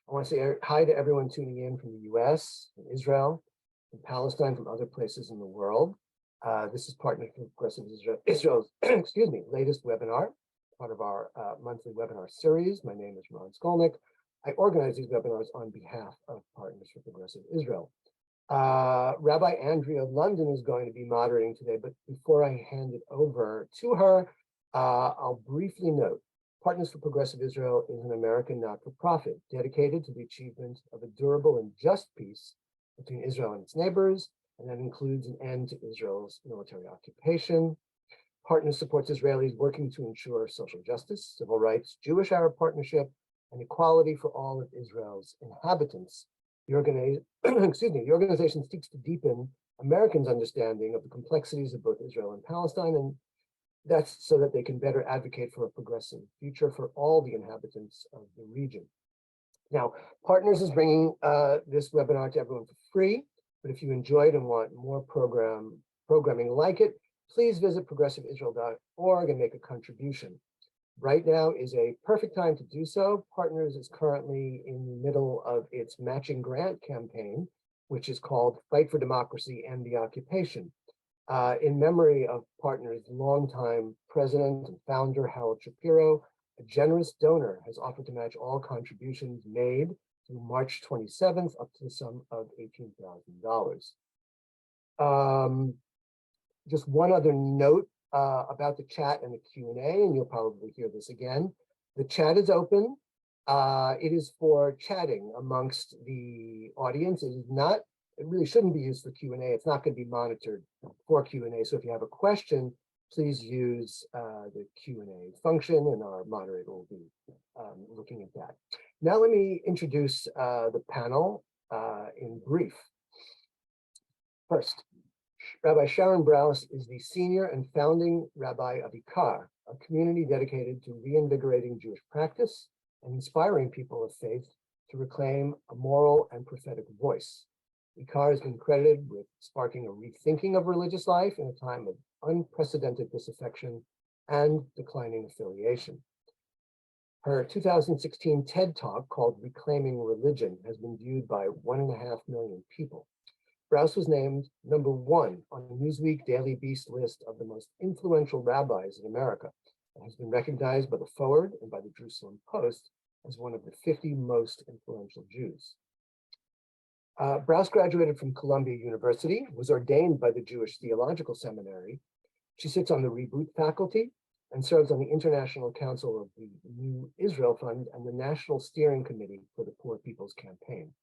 I want to say hi to everyone tuning in from the US, from Israel, from Palestine, from other places in the world. This is Partners for Progressive Israel's excuse me, latest webinar, part of our monthly webinar series. My name is Ron Skolnick. I organize these webinars on behalf of Partners for Progressive Israel. Rabbi Andrea London is going to be moderating today, but before I hand it over to her, I'll briefly note Partners for Progressive Israel is an American not-for-profit dedicated to the achievement of a durable and just peace between Israel and its neighbors, and that includes an end to Israel's military occupation. Partners supports Israelis working to ensure social justice, civil rights, Jewish-Arab partnership, and equality for all of Israel's inhabitants. The organization seeks to deepen Americans' understanding of the complexities of both Israel and Palestine, and that's so that they can better advocate for a progressive future for all the inhabitants of the region. Now, Partners is bringing this webinar to everyone for free, but if you enjoyed and want more programming like it, please visit progressiveisrael.org and make a contribution. Right now is a perfect time to do so. Partners is currently in the middle of its matching grant campaign, which is called Fight for Democracy and the Occupation. In memory of Partners' longtime president and founder, Harold Shapiro, a generous donor has offered to match all contributions made through March 27th up to the sum of $18,000. Just one other note about the chat and the Q&A, and you'll probably hear this again. The chat is open. It is for chatting amongst the audience. It really shouldn't be used for Q&A. It's not going to be monitored for Q&A. So if you have a question, please use the Q&A function, and our moderator will be looking at that. Now let me introduce the panel in brief. First, Rabbi Sharon Brous is the senior and founding rabbi of Ikar, a community dedicated to reinvigorating Jewish practice and inspiring people of faith to reclaim a moral and prophetic voice. Ikar has been credited with sparking a rethinking of religious life in a time of unprecedented disaffection and declining affiliation. Her 2016 TED Talk called Reclaiming Religion has been viewed by 1.5 million people. Brous was named #1 on the Newsweek Daily Beast list of the most influential rabbis in America, and has been recognized by the Forward and by the Jerusalem Post as one of the 50 most influential Jews. Brous graduated from Columbia University, was ordained by the Jewish Theological Seminary. She sits on the Reboot faculty and serves on the International Council of the New Israel Fund and the National Steering Committee for the Poor People's Campaign.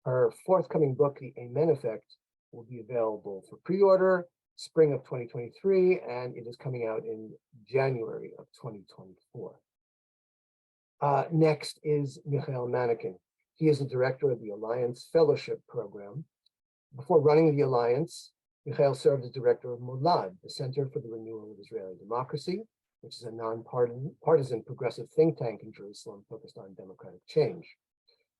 Her forthcoming book, The Amen Effect, will be available for pre-order spring of 2023, and it is coming out in January of 2024. Next is Michael Manikin. He is the director of the Alliance Fellowship Program. Before running the Alliance, Michael served as director of Molad, the Center for the Renewal of Israeli Democracy, which is a non-partisan progressive think tank in Jerusalem focused on democratic change.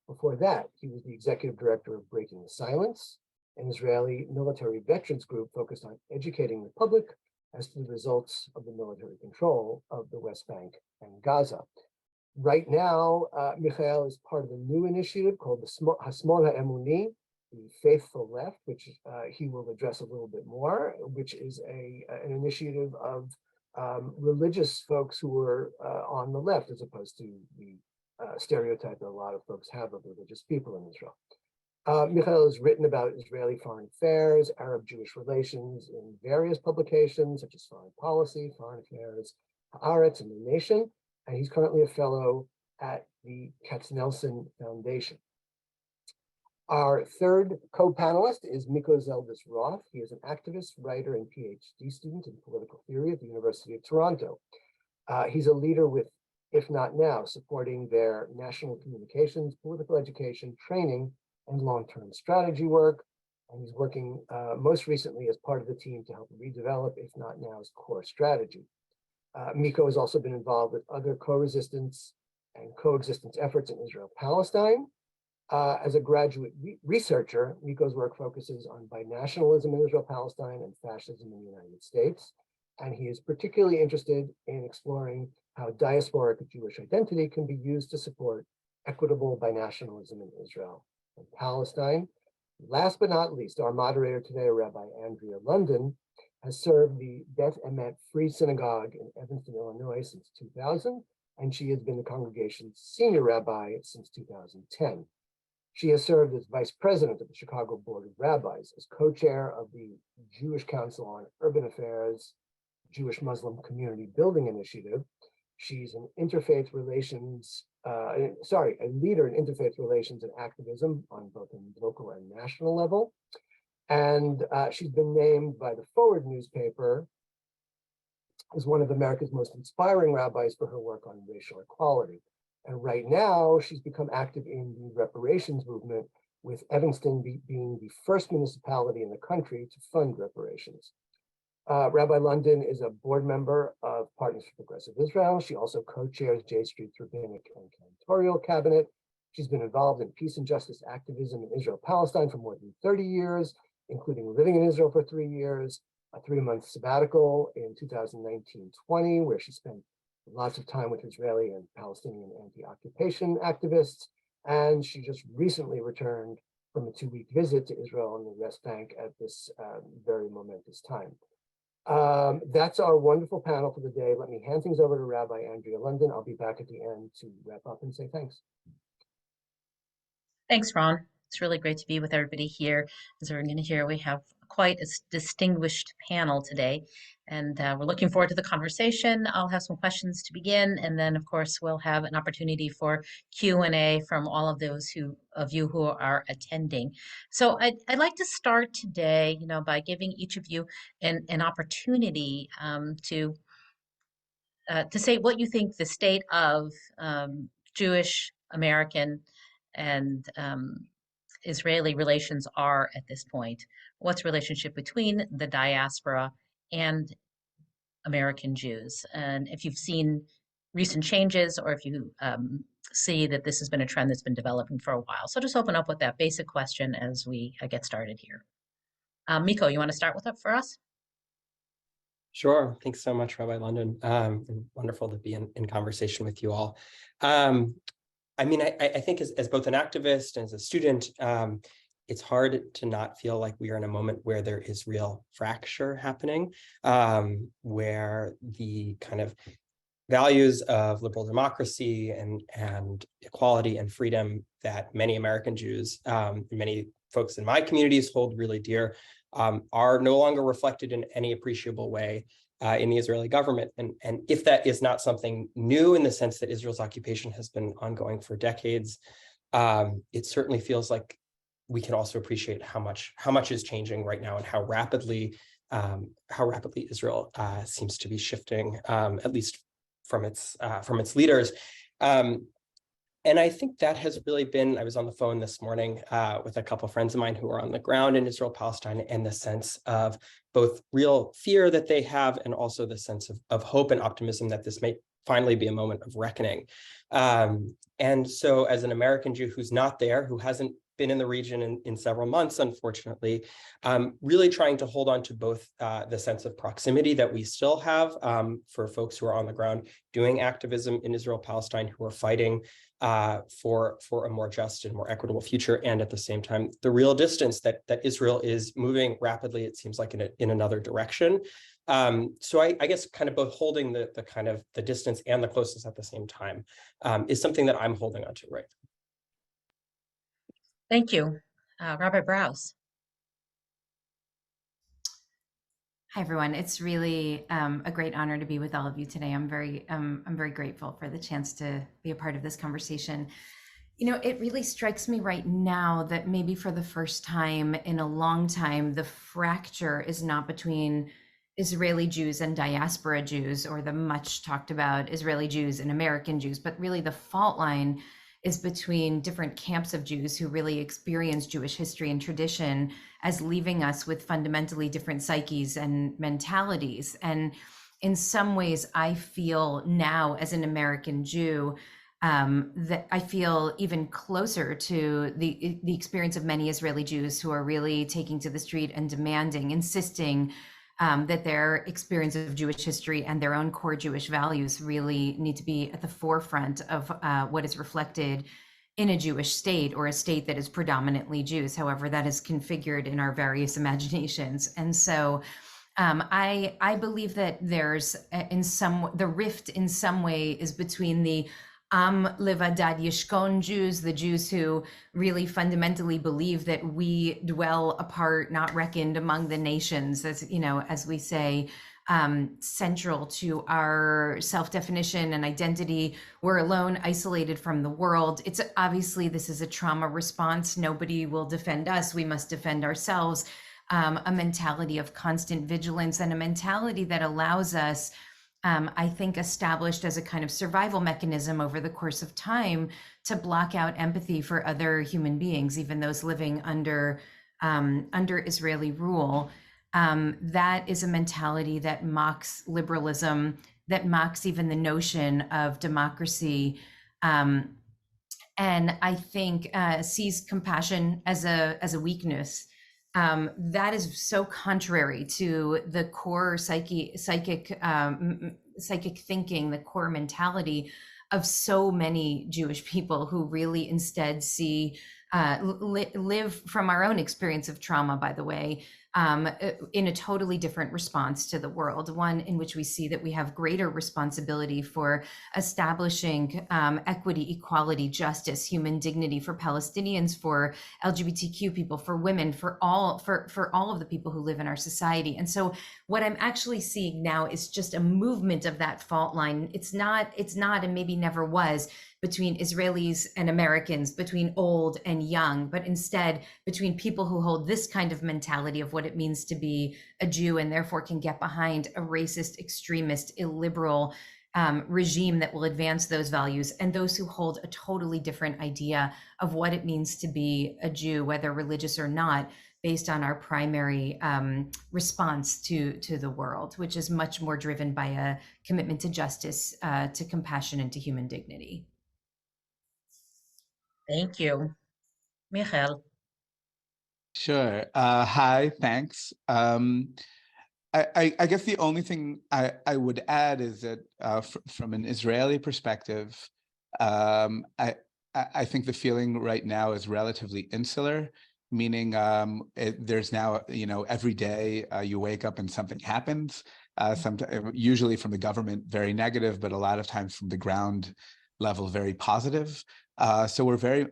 Before that, he was the executive director of Breaking the Silence, an Israeli military veterans group focused on educating the public as to the results of the military control of the West Bank and Gaza. Right now, Michael is part of a new initiative called the Hashmol HaEmuni, the Faithful Left, which he will address a little bit more, which is an initiative of religious folks who are on the left, as opposed to the stereotype that a lot of folks have of religious people in Israel. Michael has written about Israeli foreign affairs, Arab-Jewish relations in various publications, such as Foreign Policy, Foreign Affairs, Haaretz, and The Nation, and he's currently a fellow at the Katznelson Foundation. Our third co-panelist is Miko Zeldis-Roth. He is an activist, writer, and PhD student in political theory at the University of Toronto. He's a leader with If Not Now, supporting their national communications, political education, training, and long-term strategy work. And he's working most recently as part of the team to help redevelop If Not Now's core strategy. Miko has also been involved with other co-resistance and coexistence efforts in Israel-Palestine. As a graduate researcher, Miko's work focuses on binationalism in Israel-Palestine and fascism in the United States. And he is particularly interested in exploring how diasporic Jewish identity can be used to support equitable binationalism in Israel and Palestine. Last but not least, our moderator today, Rabbi Andrea London, has served the Beth Emet Free Synagogue in Evanston, Illinois since 2000, and she has been the congregation's senior rabbi since 2010. She has served as vice president of the Chicago Board of Rabbis, as co-chair of the Jewish Council on Urban Affairs, Jewish Muslim Community Building Initiative. She's an interfaith relations, a leader in interfaith relations and activism on both a local and national level. And she's been named by the Forward newspaper as one of America's most inspiring rabbis for her work on racial equality. And right now, she's become active in the reparations movement, with Evanston being the first municipality in the country to fund reparations. Rabbi London is a board member of Partners for Progressive Israel. She also co-chairs J Street's Rabbinic and Cantorial Cabinet. She's been involved in peace and justice activism in Israel-Palestine for more than 30 years, including living in Israel for 3 years, a 3-month sabbatical in 2019-20, where she spent lots of time with Israeli and Palestinian anti-occupation activists. And she just recently returned from a 2-week visit to Israel and the West Bank at this very momentous time. That's our wonderful panel for the day. Let me hand things over to Rabbi Andrea London. I'll be back at the end to wrap up and say thanks. Thanks, Ron. It's really great to be with everybody here. As we're going to hear, we have quite a distinguished panel today, and we're looking forward to the conversation. I'll have some questions to begin, and then, of course, we'll have an opportunity for Q&A from all of those of you who are attending. So I'd like to start today, by giving each of you an opportunity to say what you think the state of Jewish, American, and Israeli relations are at this point. What's the relationship between the diaspora and American Jews? And if you've seen recent changes, or if you see that this has been a trend that's been developing for a while. So just open up with that basic question as we get started here. Miko, you want to start with it for us? Sure. Thanks so much, Rabbi London. And wonderful to be in conversation with you all. I mean, I think as both an activist and as a student, it's hard to not feel like we are in a moment where there is real fracture happening, where the kind of values of liberal democracy and equality and freedom that many American Jews, and many folks in my communities hold really dear, are no longer reflected in any appreciable way in the Israeli government. And if that is not something new in the sense that Israel's occupation has been ongoing for decades, it certainly feels like we can also appreciate how much is changing right now and how rapidly Israel seems to be shifting, at least from its leaders. And I think that has really been, I was on the phone this morning with a couple of friends of mine who are on the ground in Israel-Palestine, and the sense of both real fear that they have and also the sense of hope and optimism that this may finally be a moment of reckoning. And so as an American Jew who's not there, who hasn't been in the region in several months, unfortunately, really trying to hold on to both the sense of proximity that we still have for folks who are on the ground doing activism in Israel-Palestine, who are fighting for a more just and more equitable future, and at the same time, the real distance that Israel is moving rapidly, it seems like, in another direction. So I guess kind of both holding the kind of the distance and the closeness at the same time is something that I'm holding on to right now. Thank you. Rabbi Brous. Hi, everyone. It's really a great honor to be with all of you today. I'm very grateful for the chance to be a part of this conversation. It really strikes me right now that maybe for the first time in a long time, the fracture is not between Israeli Jews and diaspora Jews, or the much talked about Israeli Jews and American Jews, but really the fault line is between different camps of Jews who really experience Jewish history and tradition as leaving us with fundamentally different psyches and mentalities. And in some ways, I feel now as an American Jew that I feel even closer to the experience of many Israeli Jews who are really taking to the street and demanding, insisting that their experience of Jewish history and their own core Jewish values really need to be at the forefront of what is reflected in a Jewish state or a state that is predominantly Jews, however that is configured in our various imaginations. And so I believe that there's the rift in some way is between the Levadad Yishkon Jews, the Jews who really fundamentally believe that we dwell apart, not reckoned among the nations, as you know, as we say, central to our self-definition and identity. We're alone, isolated from the world. It's obviously, this is a trauma response. Nobody will defend us. We must defend ourselves. A mentality of constant vigilance and a mentality that allows us, I think, established as a kind of survival mechanism over the course of time to block out empathy for other human beings, even those living under Israeli rule. That is a mentality that mocks liberalism, that mocks even the notion of democracy, and I think sees compassion as a weakness. That is so contrary to the core psychic thinking, the core mentality of so many Jewish people who really instead see, live from our own experience of trauma, by the way, in a totally different response to the world, one in which we see that we have greater responsibility for establishing equity, equality, justice, human dignity for Palestinians, for LGBTQ people, for women, for all of the people who live in our society. And so what I'm actually seeing now is just a movement of that fault line. It's not, and maybe never was, between Israelis and Americans, between old and young, but instead between people who hold this kind of mentality of what it means to be a Jew and therefore can get behind a racist, extremist, illiberal regime that will advance those values, and those who hold a totally different idea of what it means to be a Jew, whether religious or not, based on our primary response to the world, which is much more driven by a commitment to justice, to compassion, and to human dignity. Thank you. Michael. Sure. Hi, thanks. I guess the only thing I would add is that from an Israeli perspective, I think the feeling right now is relatively insular, meaning there's now, every day you wake up and something happens, usually from the government, very negative, but a lot of times from the ground level, very positive. So we're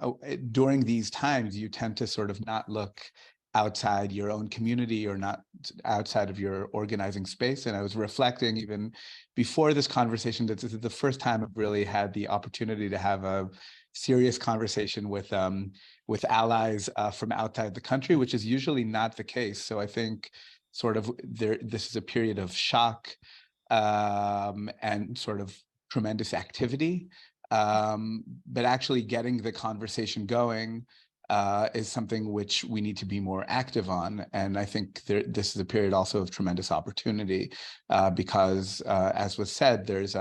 during these times, you tend to sort of not look outside your own community or not outside of your organizing space. And I was reflecting even before this conversation that this is the first time I've really had the opportunity to have a serious conversation with allies from outside the country, which is usually not the case. So I think sort of this is a period of shock and sort of tremendous activity. But actually getting the conversation going is something which we need to be more active on. And I think this is a period also of tremendous opportunity because, as was said, there's,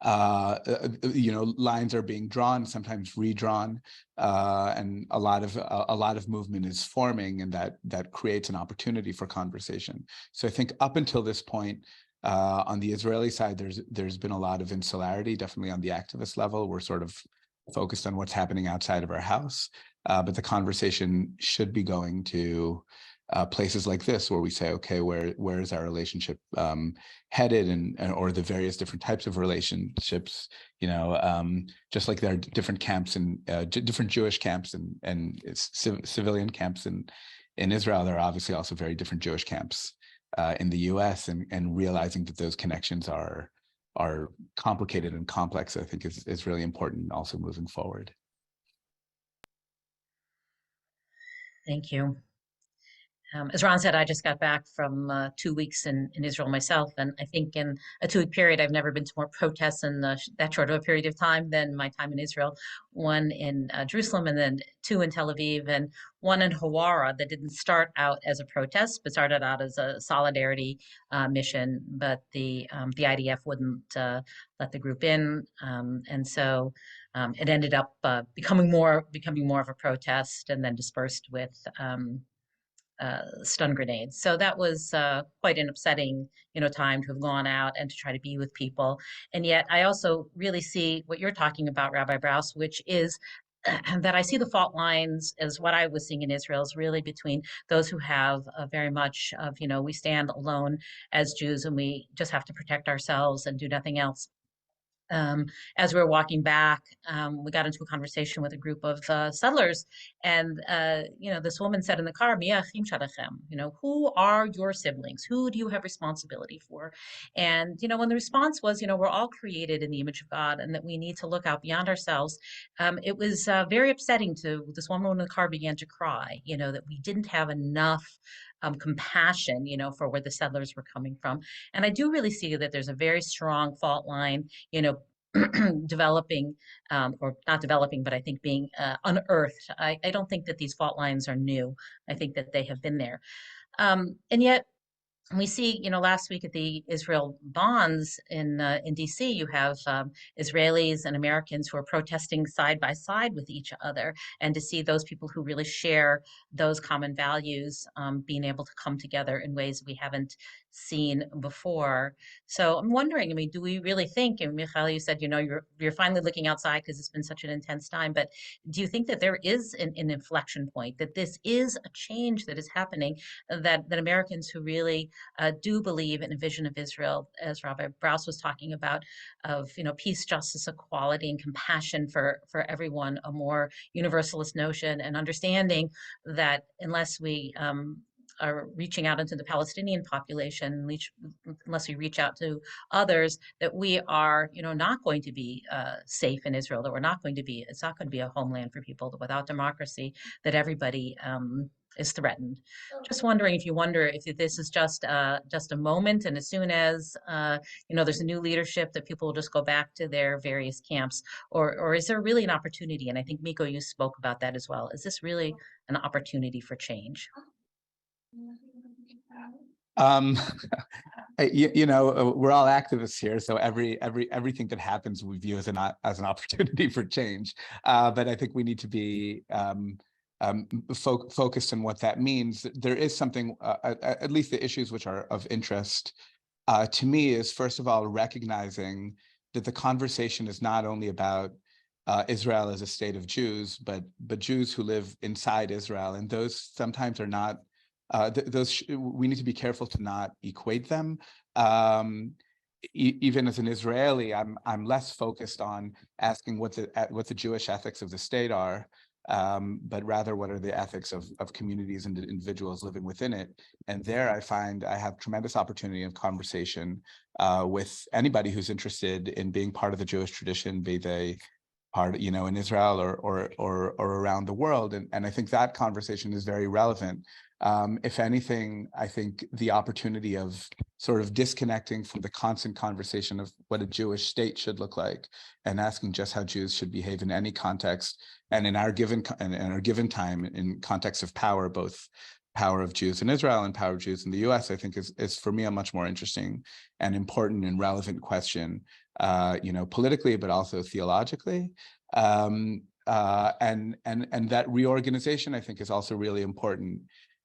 lines are being drawn, sometimes redrawn, and a lot of movement is forming, and that creates an opportunity for conversation. So I think up until this point, on the Israeli side, there's been a lot of insularity, definitely on the activist level. We're sort of focused on what's happening outside of our house, but the conversation should be going to places like this, where we say, okay, where is our relationship headed, and or the various different types of relationships, just like there are different camps and different Jewish camps and civilian camps in Israel. There are obviously also very different Jewish camps in the US, and realizing that those connections are complicated and complex, I think is really important also moving forward. Thank you. As Ron said, I just got back from 2 weeks in Israel myself, and I think in a 2-week period, I've never been to more protests in that short of a period of time than my time in Israel. One in Jerusalem, and then 2 in Tel Aviv, and 1 in Hawara that didn't start out as a protest, but started out as a solidarity mission. But the IDF wouldn't let the group in, and so it ended up becoming more of a protest, and then dispersed with stun grenades. So that was quite an upsetting, time to have gone out and to try to be with people. And yet I also really see what you're talking about, Rabbi Brous, which is that I see the fault lines as what I was seeing in Israel is really between those who have very much of, we stand alone as Jews and we just have to protect ourselves and do nothing else. As we were walking back, we got into a conversation with a group of settlers, and this woman said in the car, "Mi achim shalachem," who are your siblings? Who do you have responsibility for? And when the response was, we're all created in the image of God, and that we need to look out beyond ourselves. It was very upsetting to this woman in the car began to cry. That we didn't have enough. Compassion, for where the settlers were coming from. And I do really see that there's a very strong fault line, developing, or not developing, but I think being unearthed. I don't think that these fault lines are new. I think that they have been there. And yet, we see, last week at the Israel bonds in DC, you have Israelis and Americans who are protesting side by side with each other, and to see those people who really share those common values being able to come together in ways we haven't seen before. So I'm wondering, do we really think, and Michael, you said, you're finally looking outside because it's been such an intense time, but do you think that there is an inflection point, that this is a change that is happening, that Americans who really do believe in a vision of Israel, as Rabbi Brous was talking about, of peace, justice, equality, and compassion for everyone, a more universalist notion, and understanding that unless we are reaching out into the Palestinian population, unless we reach out to others, that we are, not going to be safe in Israel, that it's not going to be a homeland for people, that without democracy, that everybody is threatened. Just wondering if this is just a moment, and as soon as there's a new leadership, that people will just go back to their various camps, or is there really an opportunity? And I think Miko, you spoke about that as well. Is this really an opportunity for change? We're all activists here, so everything that happens we view as an opportunity for change. But I think we need to be focused on what that means. There is something, at least the issues which are of interest to me, is first of all recognizing that the conversation is not only about Israel as a state of Jews, but Jews who live inside Israel, and those sometimes are not. We need to be careful to not equate them. Even as an Israeli, I'm less focused on asking what the Jewish ethics of the state are, but rather what are the ethics of communities and individuals living within it. And there I find I have tremendous opportunity of conversation with anybody who's interested in being part of the Jewish tradition, be they part, in Israel or around the world. And I think that conversation is very relevant. If anything, I think the opportunity of sort of disconnecting from the constant conversation of what a Jewish state should look like, and asking just how Jews should behave in any context, and in our given time, in context of power, both power of Jews in Israel and power of Jews in the U.S., I think is for me a much more interesting and important and relevant question, politically, but also theologically. And that reorganization, I think, is also really important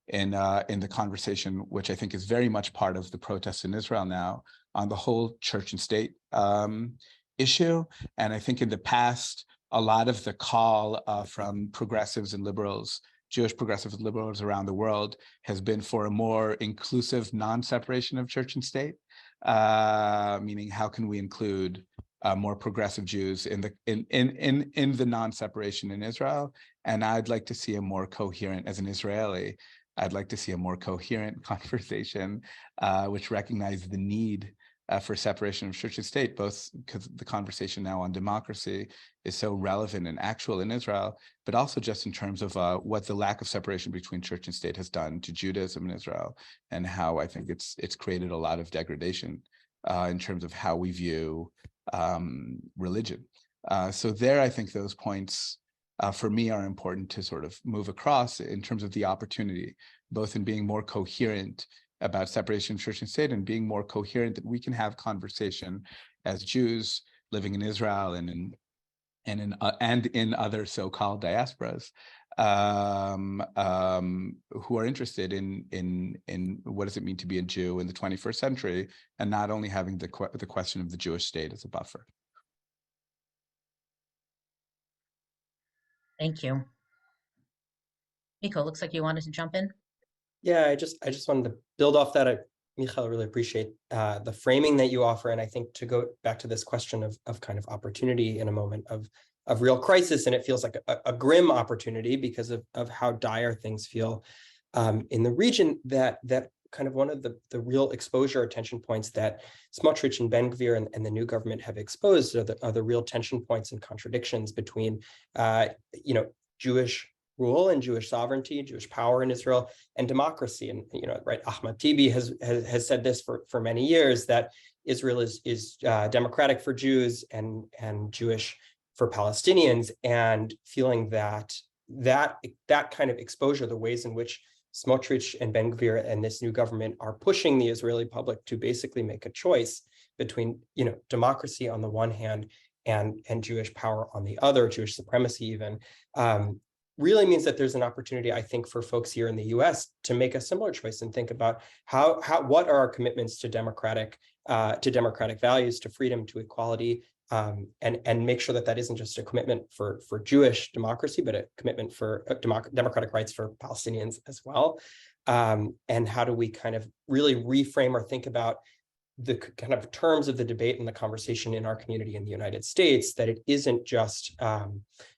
in the conversation, which I think is very much part of the protests in Israel now on the whole church and state issue. And I think in the past, a lot of the call from progressives and liberals, Jewish progressives and liberals around the world, has been for a more inclusive non-separation of church and state, meaning how can we include more progressive Jews in the non-separation in Israel. And I'd like to see a more coherent, as an Israeli, I'd like to see a more coherent conversation which recognizes the need for separation of church and state, both because the conversation now on democracy is so relevant and actual in Israel, but also just in terms of what the lack of separation between church and state has done to Judaism in Israel, and how I think it's created a lot of degradation in terms of how we view religion. So there, I think those points for me are important to sort of move across in terms of the opportunity, both in being more coherent about separation of church and state, and being more coherent that we can have conversation as Jews living in Israel and in other so-called diasporas who are interested in what does it mean to be a Jew in the 21st century, and not only having the question of the Jewish state as a buffer. Thank you. Miko, looks like you wanted to jump in. Yeah, I just wanted to build off that. Michael, I really appreciate the framing that you offer. And I think to go back to this question of kind of opportunity in a moment of real crisis, and it feels like a grim opportunity because of how dire things feel in the region, that kind of one of the real exposure or tension points that Smotrich and Ben Gvir and the new government have exposed are the real tension points and contradictions between, Jewish rule and Jewish sovereignty, Jewish power in Israel, and democracy. And right, Ahmad Tibi has said this for many years, that Israel is democratic for Jews and Jewish for Palestinians, and feeling that kind of exposure, the ways in which Smotrich and Ben Gvir and this new government are pushing the Israeli public to basically make a choice between democracy on the one hand and Jewish power on the other, Jewish supremacy even, really means that there's an opportunity, I think, for folks here in the U.S. to make a similar choice and think about what are our commitments to democratic values, to freedom, to equality, and make sure that isn't just a commitment for Jewish democracy, but a commitment for democratic rights for Palestinians as well. And how do we kind of really reframe or think about the kind of terms of the debate and the conversation in our community in the United States, that it isn't just,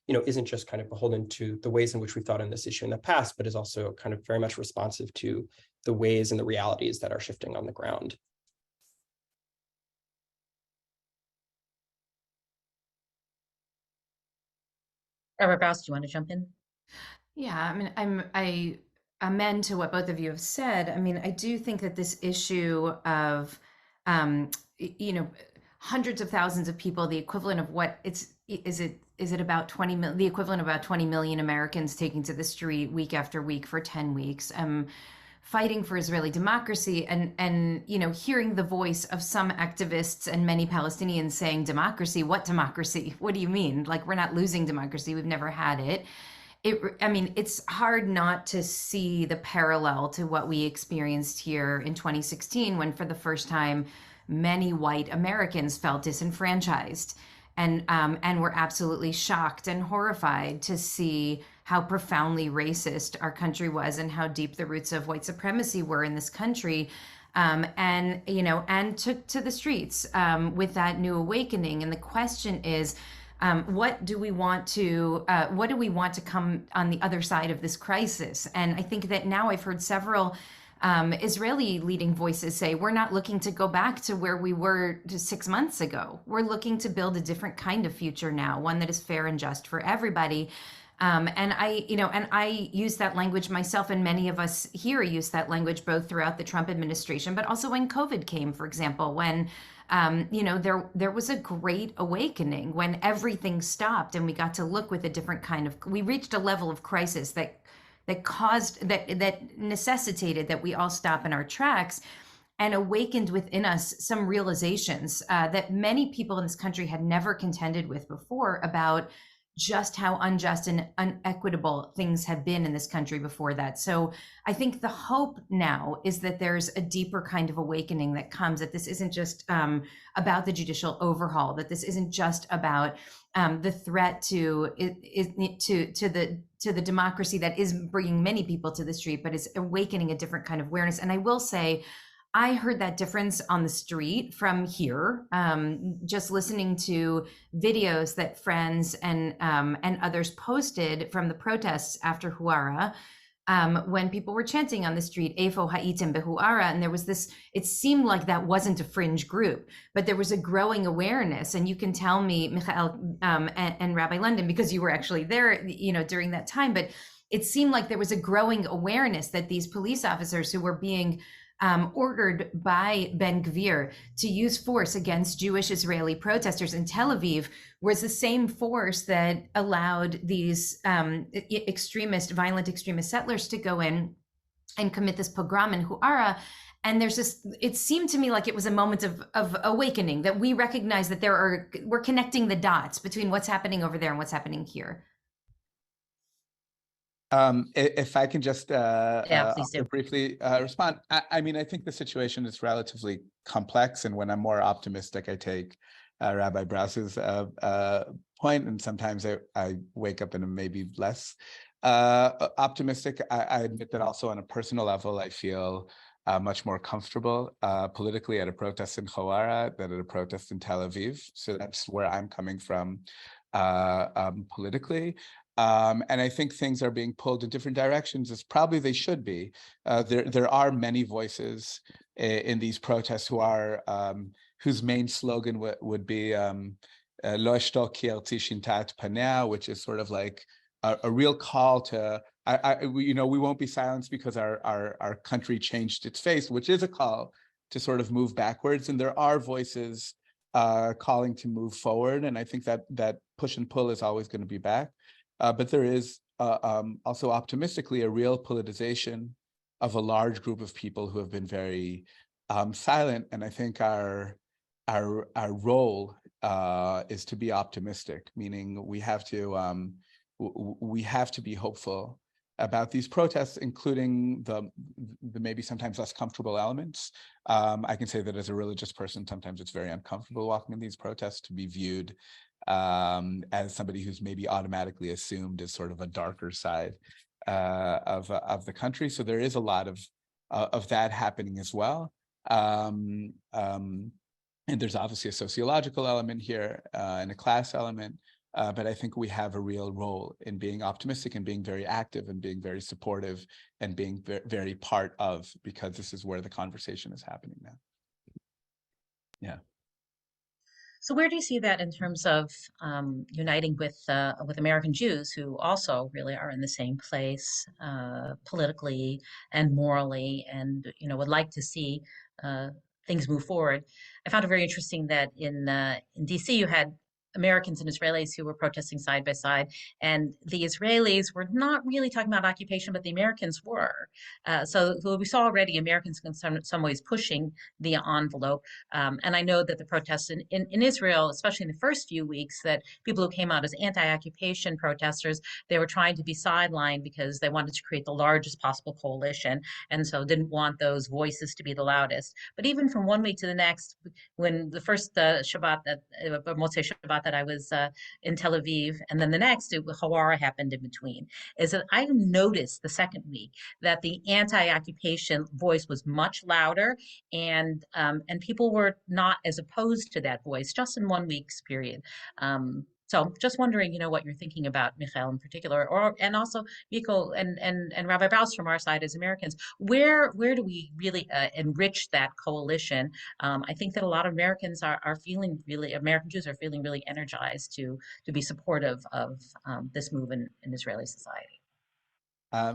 isn't just kind of beholden to the ways in which we've thought on this issue in the past, but is also kind of very much responsive to the ways and the realities that are shifting on the ground. Rabbi Brous, do you want to jump in? Yeah, I mean, I amend to what both of you have said. I mean, I do think that this issue of hundreds of thousands of people, the equivalent of what is it about 20 million, the equivalent of about 20 million Americans taking to the street week after week for 10 weeks, fighting for Israeli democracy, and hearing the voice of some activists and many Palestinians saying, democracy? What democracy? What do you mean? Like, we're not losing democracy. We've never had it. It's hard not to see the parallel to what we experienced here in 2016, when for the first time, many white Americans felt disenfranchised and were absolutely shocked and horrified to see how profoundly racist our country was and how deep the roots of white supremacy were in this country. And took to the streets with that new awakening. And the question is, what do we want to come on the other side of this crisis? And I think that now I've heard several Israeli leading voices say, we're not looking to go back to where we were 6 months ago. We're looking to build a different kind of future now, one that is fair and just for everybody. And I use that language myself, and many of us here use that language both throughout the Trump administration, but also when COVID came, for example, when there was a great awakening, when everything stopped and we got to look with a different we reached a level of crisis that necessitated that we all stop in our tracks and awakened within us some realizations that many people in this country had never contended with before, about just how unjust and unequitable things have been in this country before that. So I think the hope now is that there's a deeper kind of awakening that comes, that this isn't just about the judicial overhaul, that this isn't just about the threat to the democracy that is bringing many people to the street, but is awakening a different kind of awareness. And I will say, I heard that difference on the street from here, just listening to videos that friends and others posted from the protests after Huara, when people were chanting on the street, Eifo ha'item behuara, and there was this, it seemed like that wasn't a fringe group, but there was a growing awareness. And you can tell me, Michael and Rabbi London, because you were actually there, during that time, but it seemed like there was a growing awareness that these police officers who were being ordered by Ben Gvir to use force against Jewish Israeli protesters in Tel Aviv was the same force that allowed these violent extremist settlers to go in and commit this pogrom in Huara. And it seemed to me like it was a moment of awakening, that we recognize that we're connecting the dots between what's happening over there and what's happening here. If I can just Yeah, please also do. briefly respond, I mean, I think the situation is relatively complex, and when I'm more optimistic, I take Rabbi Brous's point, and sometimes I wake up and I'm maybe less optimistic. I admit that also on a personal level, I feel much more comfortable politically at a protest in Hawara than at a protest in Tel Aviv. So that's where I'm coming from politically. And I think things are being pulled in different directions, as probably they should be. There are many voices in these protests who are whose main slogan would be "Lo eshtok ki arti shintat panea," which is sort of like a real call to, we won't be silenced because our country changed its face, which is a call to sort of move backwards. And there are voices calling to move forward, and I think that push and pull is always going to be back. But there is also optimistically a real politicization of a large group of people who have been very silent. And I think our role is to be optimistic, meaning we have to be hopeful about these protests, including the maybe sometimes less comfortable elements. I can say that as a religious person, sometimes it's very uncomfortable walking in these protests, to be viewed as somebody who's maybe automatically assumed as sort of a darker side of the country. So there is a lot of that happening as well. And there's obviously a sociological element here and a class element. But I think we have a real role in being optimistic and being very active and being very supportive and being very part of, because this is where the conversation is happening now. Yeah. So where do you see that in terms of uniting with American Jews who also really are in the same place politically and morally, and would like to see things move forward? I found it very interesting that in DC you had Americans and Israelis who were protesting side by side, and the Israelis were not really talking about occupation, but the Americans were. So we saw already Americans in some ways pushing the envelope. And I know that the protests in Israel, especially in the first few weeks, that people who came out as anti-occupation protesters, they were trying to be sidelined because they wanted to create the largest possible coalition, and so didn't want those voices to be the loudest. But even from one week to the next, when the first Shabbat, Motzei Shabbat, that I was in Tel Aviv, and then the next, Hawara happened in between, is that I noticed the second week that the anti-occupation voice was much louder, and people were not as opposed to that voice just in 1 week's period. So just wondering, what you're thinking about, Michael, in particular, and also Miko and Rabbi Brous from our side as Americans. Where do we really enrich that coalition? I think that a lot of Americans are feeling really, American Jews are feeling really energized to be supportive of this move in Israeli society.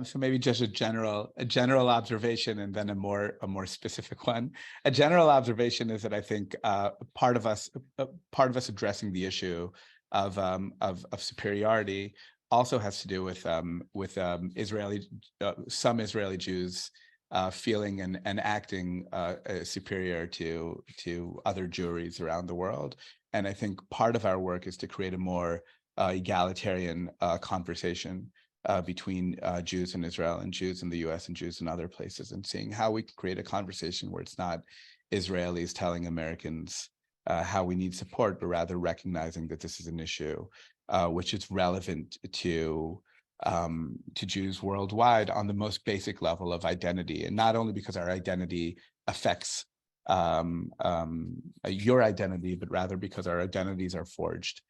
So maybe just a general observation, and then a more specific one. A general observation is that I think part of us addressing the issue of superiority also has to do with some Israeli Jews feeling and acting superior to other Jewries around the world. And I think part of our work is to create a more egalitarian conversation between Jews in Israel and Jews in the US and Jews in other places, and seeing how we can create a conversation where it's not Israelis telling Americans how we need support, but rather recognizing that this is an issue which is relevant to Jews worldwide on the most basic level of identity, and not only because our identity affects your identity, but rather because our identities are forged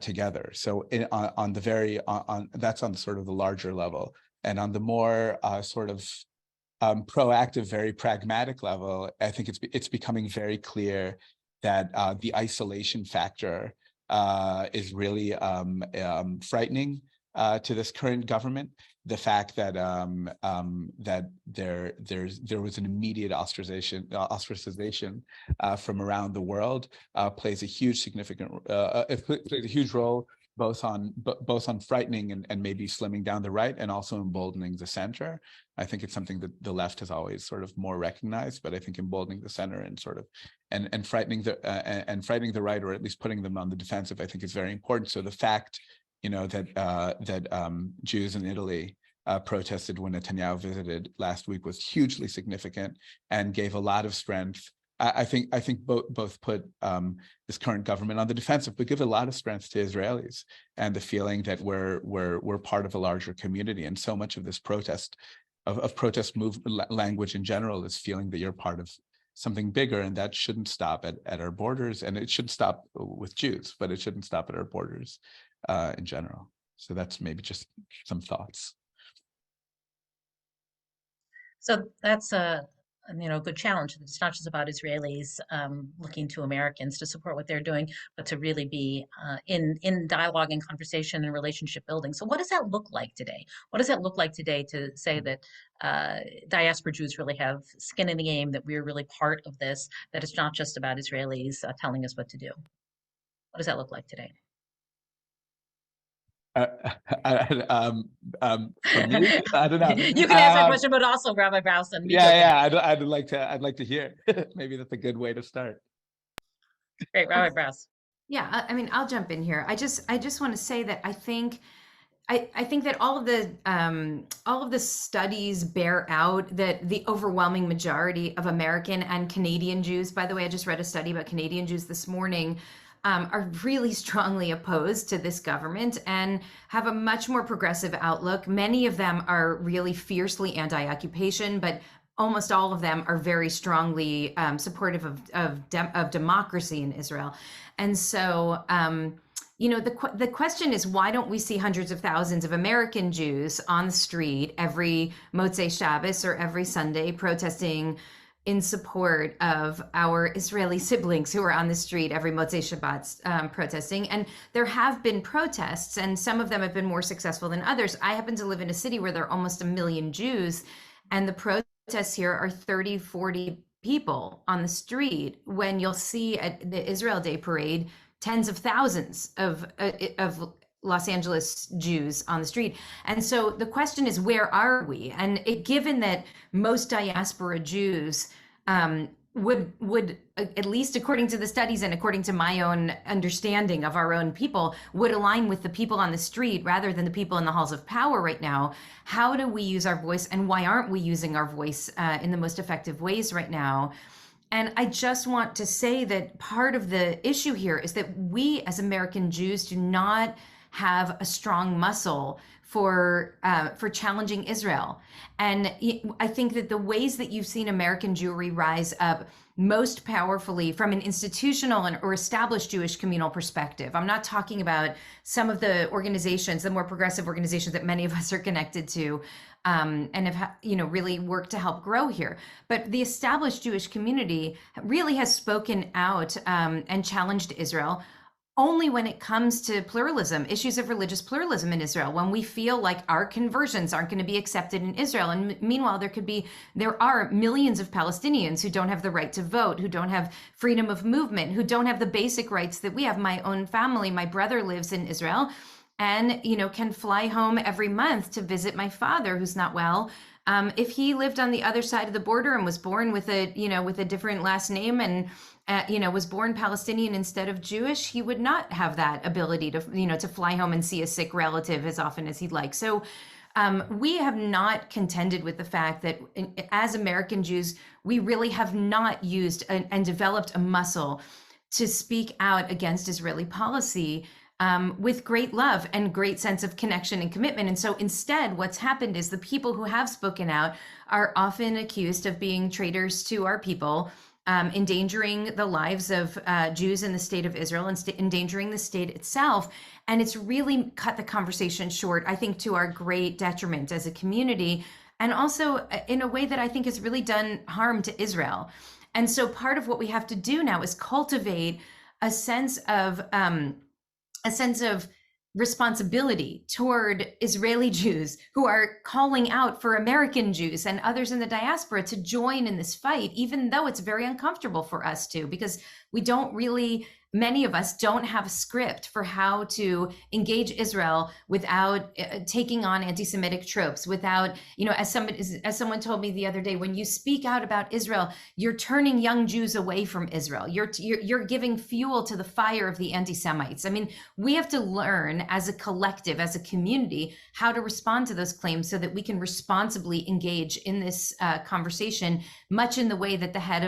together. So that's on sort of the larger level, and on the more sort of proactive, very pragmatic level, I think it's becoming very clear that the isolation factor is really frightening to this current government. The fact that that there was an immediate ostracization from around the world plays a huge role, both on frightening and maybe slimming down the right, and also emboldening the center. I think it's something that the left has always sort of more recognized, but I think emboldening the center and sort of and frightening the right, or at least putting them on the defensive, I think is very important. So the fact that Jews in Italy protested when Netanyahu visited last week was hugely significant and gave a lot of strength. I think both put this current government on the defensive, but give a lot of strength to Israelis and the feeling that we're part of a larger community. And so much of this protest language in general is feeling that you're part of something bigger, and that shouldn't stop at our borders, and it should stop with Jews, but it shouldn't stop at our borders in general. So that's maybe just some thoughts. So that's a good challenge. It's not just about Israelis looking to Americans to support what they're doing, but to really be in dialogue and conversation and relationship building. So what does that look like today? What does that look like today to say that diaspora Jews really have skin in the game, that we're really part of this, that it's not just about Israelis telling us what to do? What does that look like today? For me, I don't know. You can answer that question, but also Rabbi Brous and I'd like to hear. Maybe that's a good way to start. Great, Rabbi Brous. Yeah, I mean, I'll jump in here. I just want to say that I think that all of the studies bear out that the overwhelming majority of American and Canadian Jews, by the way, I just read a study about Canadian Jews this morning, are really strongly opposed to this government and have a much more progressive outlook. Many of them are really fiercely anti-occupation, but almost all of them are very strongly supportive of democracy in Israel. And so, the question is, why don't we see hundreds of thousands of American Jews on the street every Motzei Shabbos or every Sunday protesting in support of our Israeli siblings who are on the street every Motzei Shabbat protesting? And there have been protests, and some of them have been more successful than others. I happen to live in a city where there are almost 1 million Jews, and the protests here are 30, 40 people on the street, when you'll see at the Israel Day parade tens of thousands of Los Angeles Jews on the street. And so the question is, where are we? And given that most diaspora Jews would at least according to the studies and according to my own understanding of our own people, would align with the people on the street rather than the people in the halls of power right now, how do we use our voice, and why aren't we using our voice in the most effective ways right now? And I just want to say that part of the issue here is that we as American Jews do not have a strong muscle for challenging Israel. And I think that the ways that you've seen American Jewry rise up most powerfully from an institutional or established Jewish communal perspective. I'm not talking about some of the organizations, the more progressive organizations that many of us are connected to, and have really worked to help grow here. But the established Jewish community really has spoken out and challenged Israel only when it comes to pluralism, issues of religious pluralism in Israel, when we feel like our conversions aren't going to be accepted in Israel. And meanwhile, there are millions of Palestinians who don't have the right to vote, who don't have freedom of movement, who don't have the basic rights that we have. My own family, my brother lives in Israel and, can fly home every month to visit my father who's not well. If he lived on the other side of the border and was born with a different last name and was born Palestinian instead of Jewish, he would not have that ability to fly home and see a sick relative as often as he'd like. So we have not contended with the fact that as American Jews, we really have not used and developed a muscle to speak out against Israeli policy with great love and great sense of connection and commitment. And so instead, what's happened is the people who have spoken out are often accused of being traitors to our people, endangering the lives of Jews in the state of Israel and endangering the state itself. And it's really cut the conversation short, I think, to our great detriment as a community, and also in a way that I think has really done harm to Israel. And so part of what we have to do now is cultivate a sense of responsibility toward Israeli Jews who are calling out for American Jews and others in the diaspora to join in this fight, even though it's very uncomfortable for us to, because We don't really, many of us don't have a script for how to engage Israel without taking on anti-Semitic tropes, without, you know, as someone told me the other day, when you speak out about Israel, you're turning young Jews away from Israel. You're giving fuel to the fire of the anti-Semites. I mean, we have to learn as a collective, as a community, how to respond to those claims so that we can responsibly engage in this conversation, much in the way that the head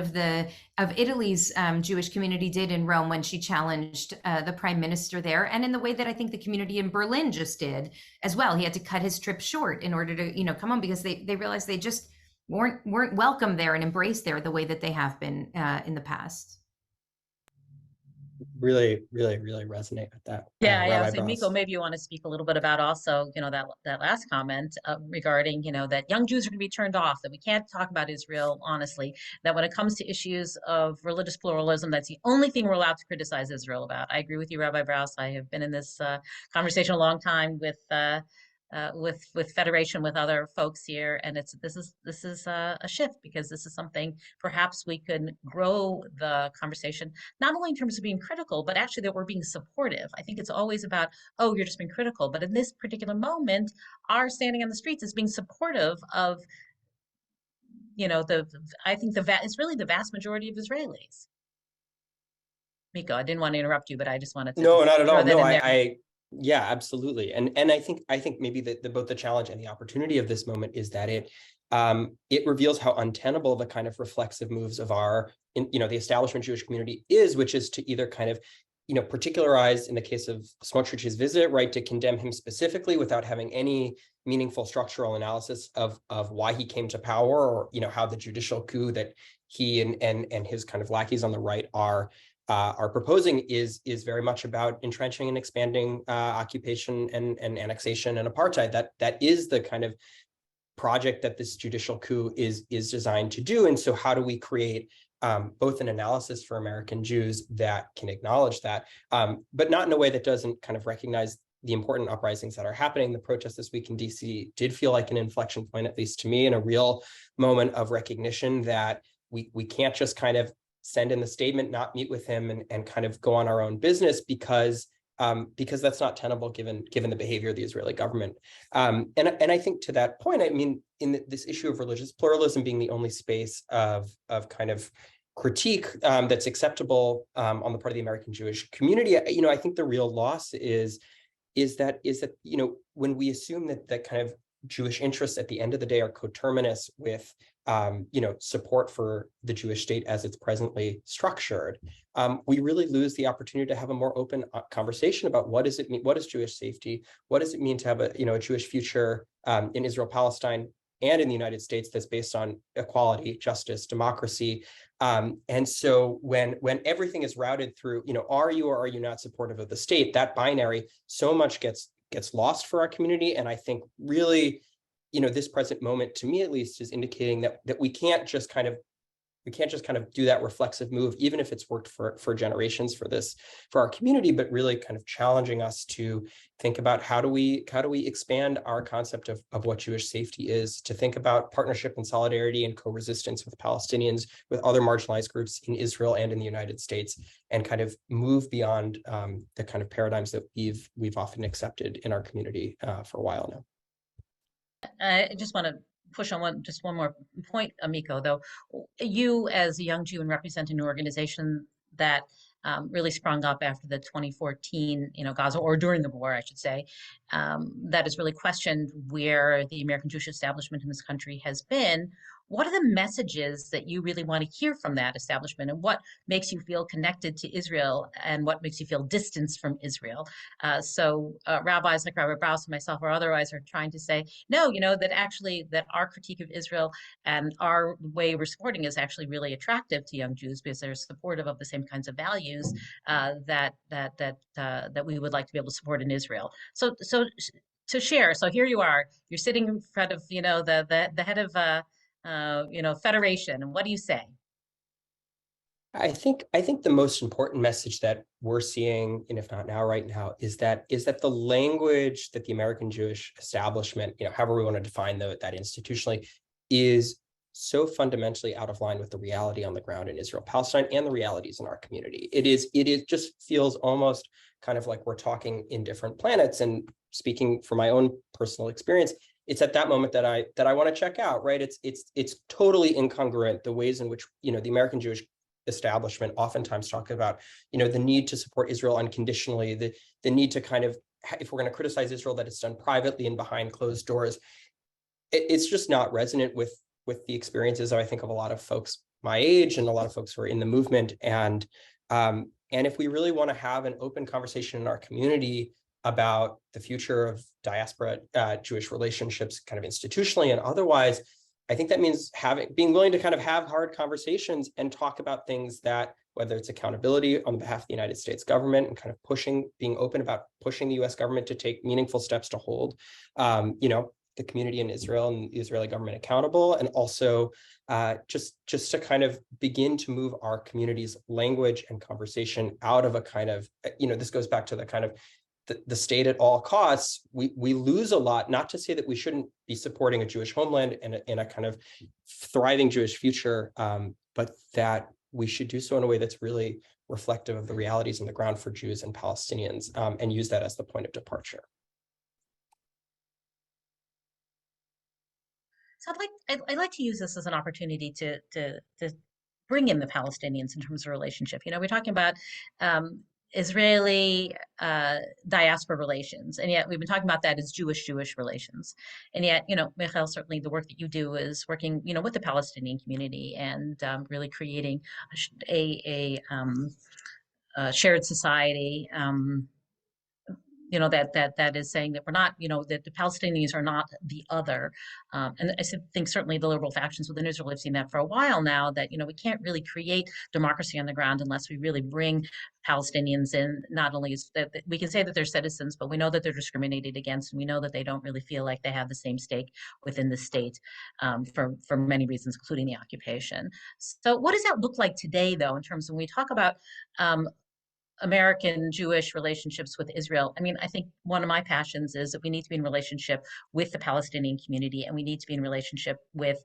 of Italy's Jewish community did in Rome when she challenged the prime minister there, and in the way that I think the community in Berlin just did as well. He had to cut his trip short in order to, you know, come on, because they realized they just weren't welcome there and embraced there the way that they have been in the past. Really resonate with that. Yeah, Rabbi so Brous. Miko, maybe you want to speak a little bit about also, you know, that last comment regarding, you know, that young Jews are going to be turned off, that we can't talk about Israel honestly, that when it comes to issues of religious pluralism, that's the only thing we're allowed to criticize Israel about. I agree with you, Rabbi Brous. I have been in this conversation a long time with Federation, with other folks here, and this is a shift, because this is something perhaps we could grow the conversation, not only in terms of being critical, but actually that we're being supportive. I think it's always about, oh, you're just being critical, but in this particular moment, our standing on the streets is being supportive of, you know, I think it's really the vast majority of Israelis. Miko, I didn't want to interrupt you, but I just wanted to No, not at throw all. that No, in there. I yeah, absolutely. And I think maybe both the challenge and the opportunity of this moment is that it reveals how untenable the kind of reflexive moves of the establishment Jewish community is, which is to either kind of, you know, particularize in the case of Smotrich's visit, right, to condemn him specifically without having any meaningful structural analysis of why he came to power, or, you know, how the judicial coup that he and his kind of lackeys on the right are proposing is very much about entrenching and expanding occupation and annexation and apartheid. That is the kind of project that this judicial coup is designed to do. And so how do we create both an analysis for American Jews that can acknowledge that, but not in a way that doesn't kind of recognize the important uprisings that are happening. The protest this week in DC did feel like an inflection point, at least to me, and a real moment of recognition that we can't just kind of send in the statement, not meet with him, and kind of go on our own business, because that's not tenable given the behavior of the Israeli government. And I think to that point, I mean, in this issue of religious pluralism being the only space of kind of critique that's acceptable on the part of the American Jewish community, you know, I think the real loss is that you know, when we assume that kind of Jewish interests at the end of the day are coterminous with you know, support for the Jewish state as it's presently structured, we really lose the opportunity to have a more open conversation about what does it mean, what is Jewish safety, what does it mean to have a Jewish future in Israel-Palestine and in the United States that's based on equality, justice, democracy. And so when everything is routed through, you know, are you or are you not supportive of the state, that binary so much gets lost for our community. And I think really, you know, this present moment, to me at least, is indicating that we can't just kind of do that reflexive move, even if it's worked for generations for our community, but really kind of challenging us to think about how do we expand our concept of what Jewish safety is, to think about partnership and solidarity and co-resistance with Palestinians, with other marginalized groups in Israel and in the United States, and kind of move beyond the kind of paradigms that we've often accepted in our community for a while now. I just want to push on one more point, Miko, though. You, as a young Jew and representing an organization that really sprung up after the 2014, you know, Gaza, or during the war, I should say, that has really questioned where the American Jewish establishment in this country has been. What are the messages that you really want to hear from that establishment, and what makes you feel connected to Israel, and what makes you feel distanced from Israel? So rabbis like Rabbi Brous and myself or otherwise are trying to say, no, you know, that actually that our critique of Israel and our way we're supporting is actually really attractive to young Jews, because they're supportive of the same kinds of values that we would like to be able to support in Israel. So to share, so here you are, you're sitting in front of, you know, the head of you know, Federation, and what do you say? I think the most important message that we're seeing, and if not now, right now, is that the language that the American Jewish establishment, you know, however we want to define that institutionally, is so fundamentally out of line with the reality on the ground in Israel-Palestine and the realities in our community. It just feels almost kind of like we're talking in different planets. And speaking from my own personal experience, it's at that moment that I want to check out, right? It's totally incongruent, the ways in which, the American Jewish establishment oftentimes talk about, the need to support Israel unconditionally, the need to kind of, if we're going to criticize Israel, that it's done privately and behind closed doors. It's just not resonant with the experiences, I think, of a lot of folks my age and a lot of folks who are in the movement. And if we really want to have an open conversation in our community about the future of diaspora Jewish relationships, kind of institutionally and otherwise, I think that means being willing to kind of have hard conversations and talk about things that, whether it's accountability on behalf of the United States government and kind of being open about pushing the US government to take meaningful steps to hold, the community in Israel and the Israeli government accountable, and also just to kind of begin to move our community's language and conversation out of a kind of, this goes back to the kind of the state at all costs. We lose a lot, not to say that we shouldn't be supporting a Jewish homeland and in a kind of thriving Jewish future, but that we should do so in a way that's really reflective of the realities on the ground for Jews and Palestinians, and use that as the point of departure. So I'd like to use this as an opportunity to bring in the Palestinians in terms of relationship. We're talking about Israeli diaspora relations, and yet we've been talking about that as Jewish relations. And yet, Michael, certainly the work that you do is working, with the Palestinian community and really creating a shared society. That is saying that we're not, that the Palestinians are not the other. And I think certainly the liberal factions within Israel have seen that for a while now, that, we can't really create democracy on the ground unless we really bring Palestinians in. Not only is that we can say that they're citizens, but we know that they're discriminated against, and we know that they don't really feel like they have the same stake within the state for many reasons, including the occupation. So what does that look like today, though, in terms of when we talk about American Jewish relationships with Israel? I mean, I think one of my passions is that we need to be in relationship with the Palestinian community, and we need to be in relationship with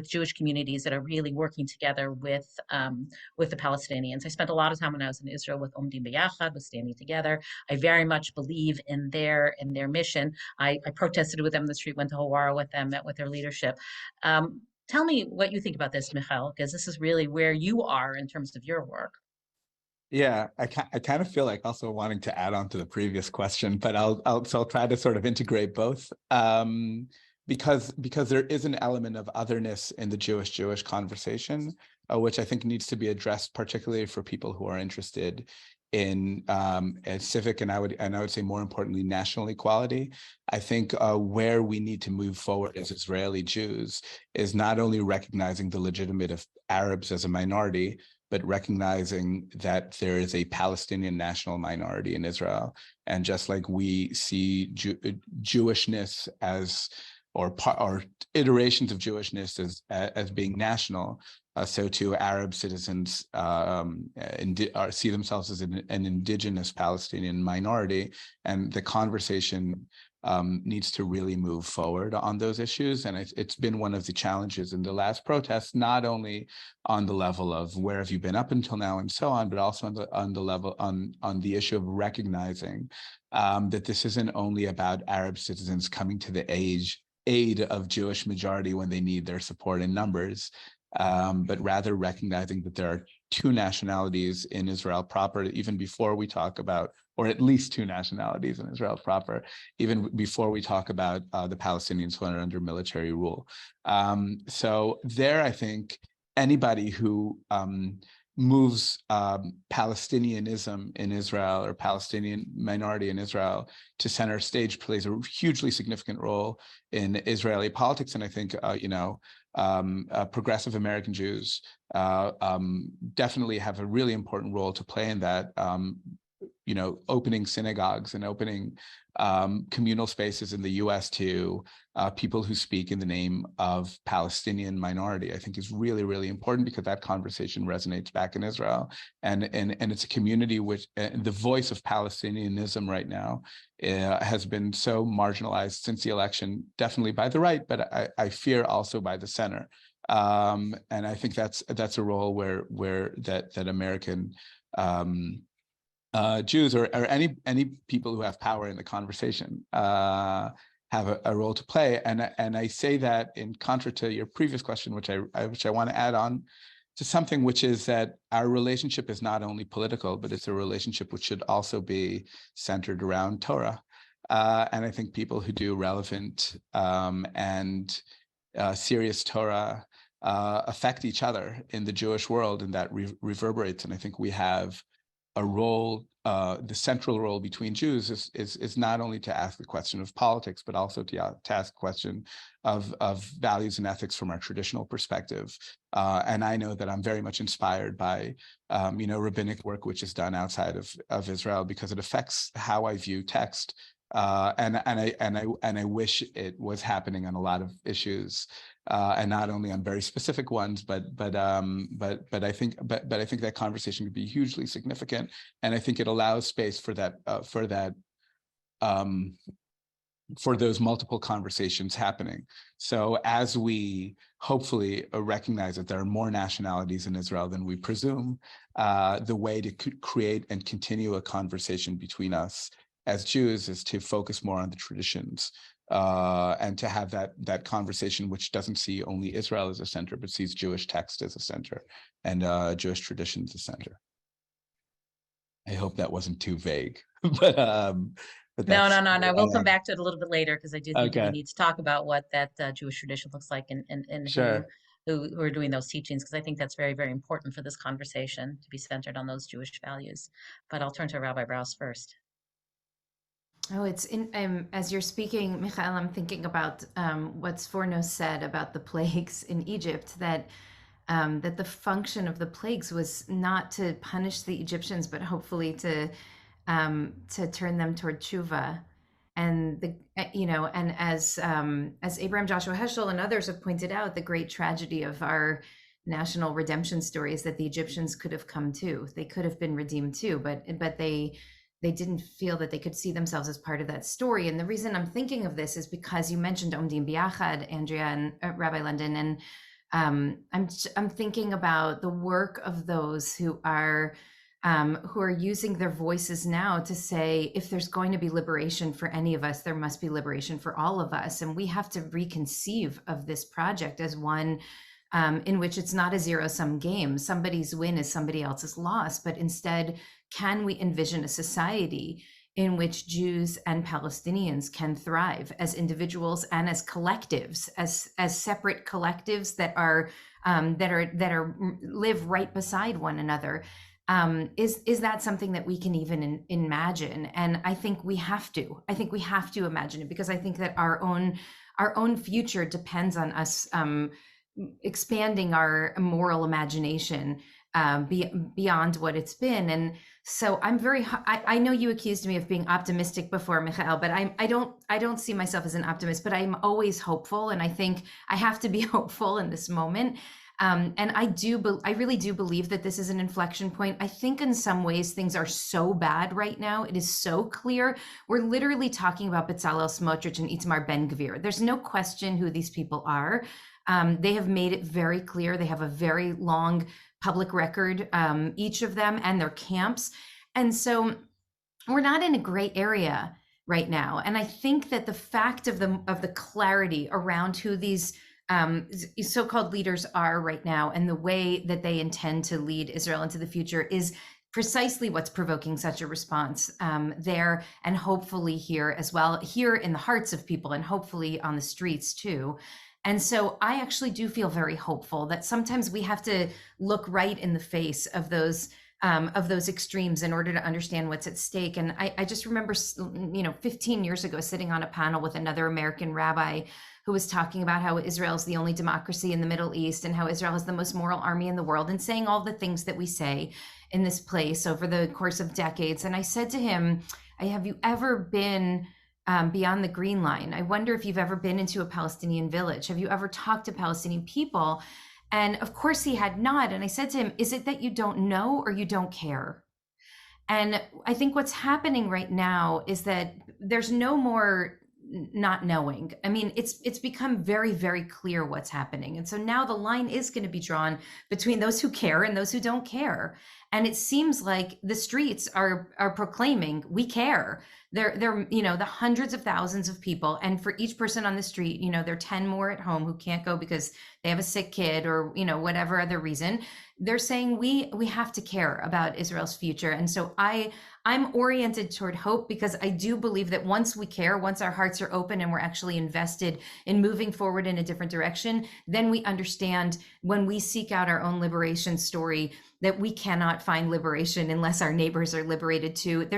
Jewish communities that are really working together with the Palestinians. I spent a lot of time when I was in Israel with Omdim B'Yachad, with Standing Together. I very much believe in their mission. I protested with them in the street, went to Hawara with them, met with their leadership. Tell me what you think about this, Michael, because this is really where you are in terms of your work. Yeah, I kind of feel like also wanting to add on to the previous question, but I'll try to sort of integrate both, because there is an element of otherness in the Jewish conversation, which I think needs to be addressed, particularly for people who are interested in civic and I would say more importantly national equality. I think where we need to move forward as Israeli Jews is not only recognizing the legitimate of Arabs as a minority, but recognizing that there is a Palestinian national minority in Israel. And just like we see Jewishness as, or iterations of Jewishness as being national, so too Arab citizens see themselves as an indigenous Palestinian minority. And the conversation needs to really move forward on those issues. And it's been one of the challenges in the last protests, not only on the level of where have you been up until now and so on, but also on the level on the issue of recognizing that this isn't only about Arab citizens coming to the aid of Jewish majority when they need their support in numbers, but rather recognizing that there are two nationalities in Israel proper, even before we talk about, or at least two nationalities in Israel proper, even before we talk about the Palestinians who are under military rule. So there, I think anybody who moves Palestinianism in Israel or Palestinian minority in Israel to center stage plays a hugely significant role in Israeli politics. And I think, progressive American Jews definitely have a really important role to play in that, opening synagogues and opening communal spaces in the U.S. to people who speak in the name of Palestinian minority, I think is really, really important, because that conversation resonates back in Israel. And it's a community which the voice of Palestinianism right now has been so marginalized since the election, definitely by the right, but I fear also by the center. And I think that's a role where that American Jews or any people who have power in the conversation have a role to play. And I say that in contra to your previous question, which I want to add on to something, which is that our relationship is not only political, but it's a relationship which should also be centered around Torah. And I think people who do relevant and serious Torah affect each other in the Jewish world, and that reverberates. And I think we have a role, the central role between Jews is not only to ask the question of politics, but also to ask the question of values and ethics from our traditional perspective. And I know that I'm very much inspired by, rabbinic work which is done outside of Israel, because it affects how I view text. And I wish it was happening on a lot of issues, and not only on very specific ones, but I think that conversation could be hugely significant, and I think it allows space for those multiple conversations happening. So as we hopefully recognize that there are more nationalities in Israel than we presume, the way to create and continue a conversation between us as Jews is to focus more on the traditions, and to have that conversation which doesn't see only Israel as a center, but sees Jewish text as a center and Jewish traditions as a center. I hope that wasn't too vague, but No. We'll come back to it a little bit later, because I do think Okay. we need to talk about what that Jewish tradition looks like, and Sure. who are doing those teachings, because I think that's very, very important for this conversation to be centered on those Jewish values. But I'll turn to Rabbi Brous first. Oh, it's as you're speaking, Michael, I'm thinking about what Sforno said about the plagues in Egypt, that the function of the plagues was not to punish the Egyptians, but hopefully to turn them toward tshuva. And and as Abraham Joshua Heschel and others have pointed out, the great tragedy of our national redemption story is that the Egyptians could have come too. They could have been redeemed too, but they didn't feel that they could see themselves as part of that story. And the reason I'm thinking of this is because you mentioned Omdim Biachad, Andrea and Rabbi London, and I'm thinking about the work of those who are using their voices now to say, if there's going to be liberation for any of us, there must be liberation for all of us. And we have to reconceive of this project as one in which it's not a zero-sum game. Somebody's win is somebody else's loss, but instead, can we envision a society in which Jews and Palestinians can thrive as individuals and as collectives, as separate collectives that live right beside one another? Is that something that we can even imagine? And I think we have to. I think we have to imagine it, because I think that our own future depends on us expanding our moral imagination beyond what it's been. And so I know you accused me of being optimistic before, Michael, but I don't see myself as an optimist, but I'm always hopeful. And I think I have to be hopeful in this moment. And I really do believe that this is an inflection point. I think in some ways things are so bad right now. It is so clear. We're literally talking about Bezalel Smotrich and Itamar Ben-Gvir. There's no question who these people are. They have made it very clear. They have a very long public record, each of them and their camps. And so we're not in a gray area right now. And I think that the fact of the clarity around who these so-called leaders are right now and the way that they intend to lead Israel into the future is precisely what's provoking such a response there, and hopefully here as well, here in the hearts of people, and hopefully on the streets too. And so I actually do feel very hopeful that sometimes we have to look right in the face of those extremes in order to understand what's at stake. And I just remember, 15 years ago, sitting on a panel with another American rabbi who was talking about how Israel is the only democracy in the Middle East and how Israel has the most moral army in the world, and saying all the things that we say in this place over the course of decades. And I said to him, have you ever been beyond the Green Line? I wonder if you've ever been into a Palestinian village. Have you ever talked to Palestinian people? And of course he had not. And I said to him, is it that you don't know or you don't care? And I think what's happening right now is that there's no more not knowing. I mean, it's become very, very clear what's happening. And so now the line is going to be drawn between those who care and those who don't care. And it seems like the streets are proclaiming, we care. They're the hundreds of thousands of people. And for each person on the street, there are 10 more at home who can't go because they have a sick kid or, whatever other reason. They're saying we have to care about Israel's future. And so I'm oriented toward hope, because I do believe that once we care, once our hearts are open and we're actually invested in moving forward in a different direction, then we understand, when we seek out our own liberation story, that we cannot find liberation unless our neighbors are liberated too.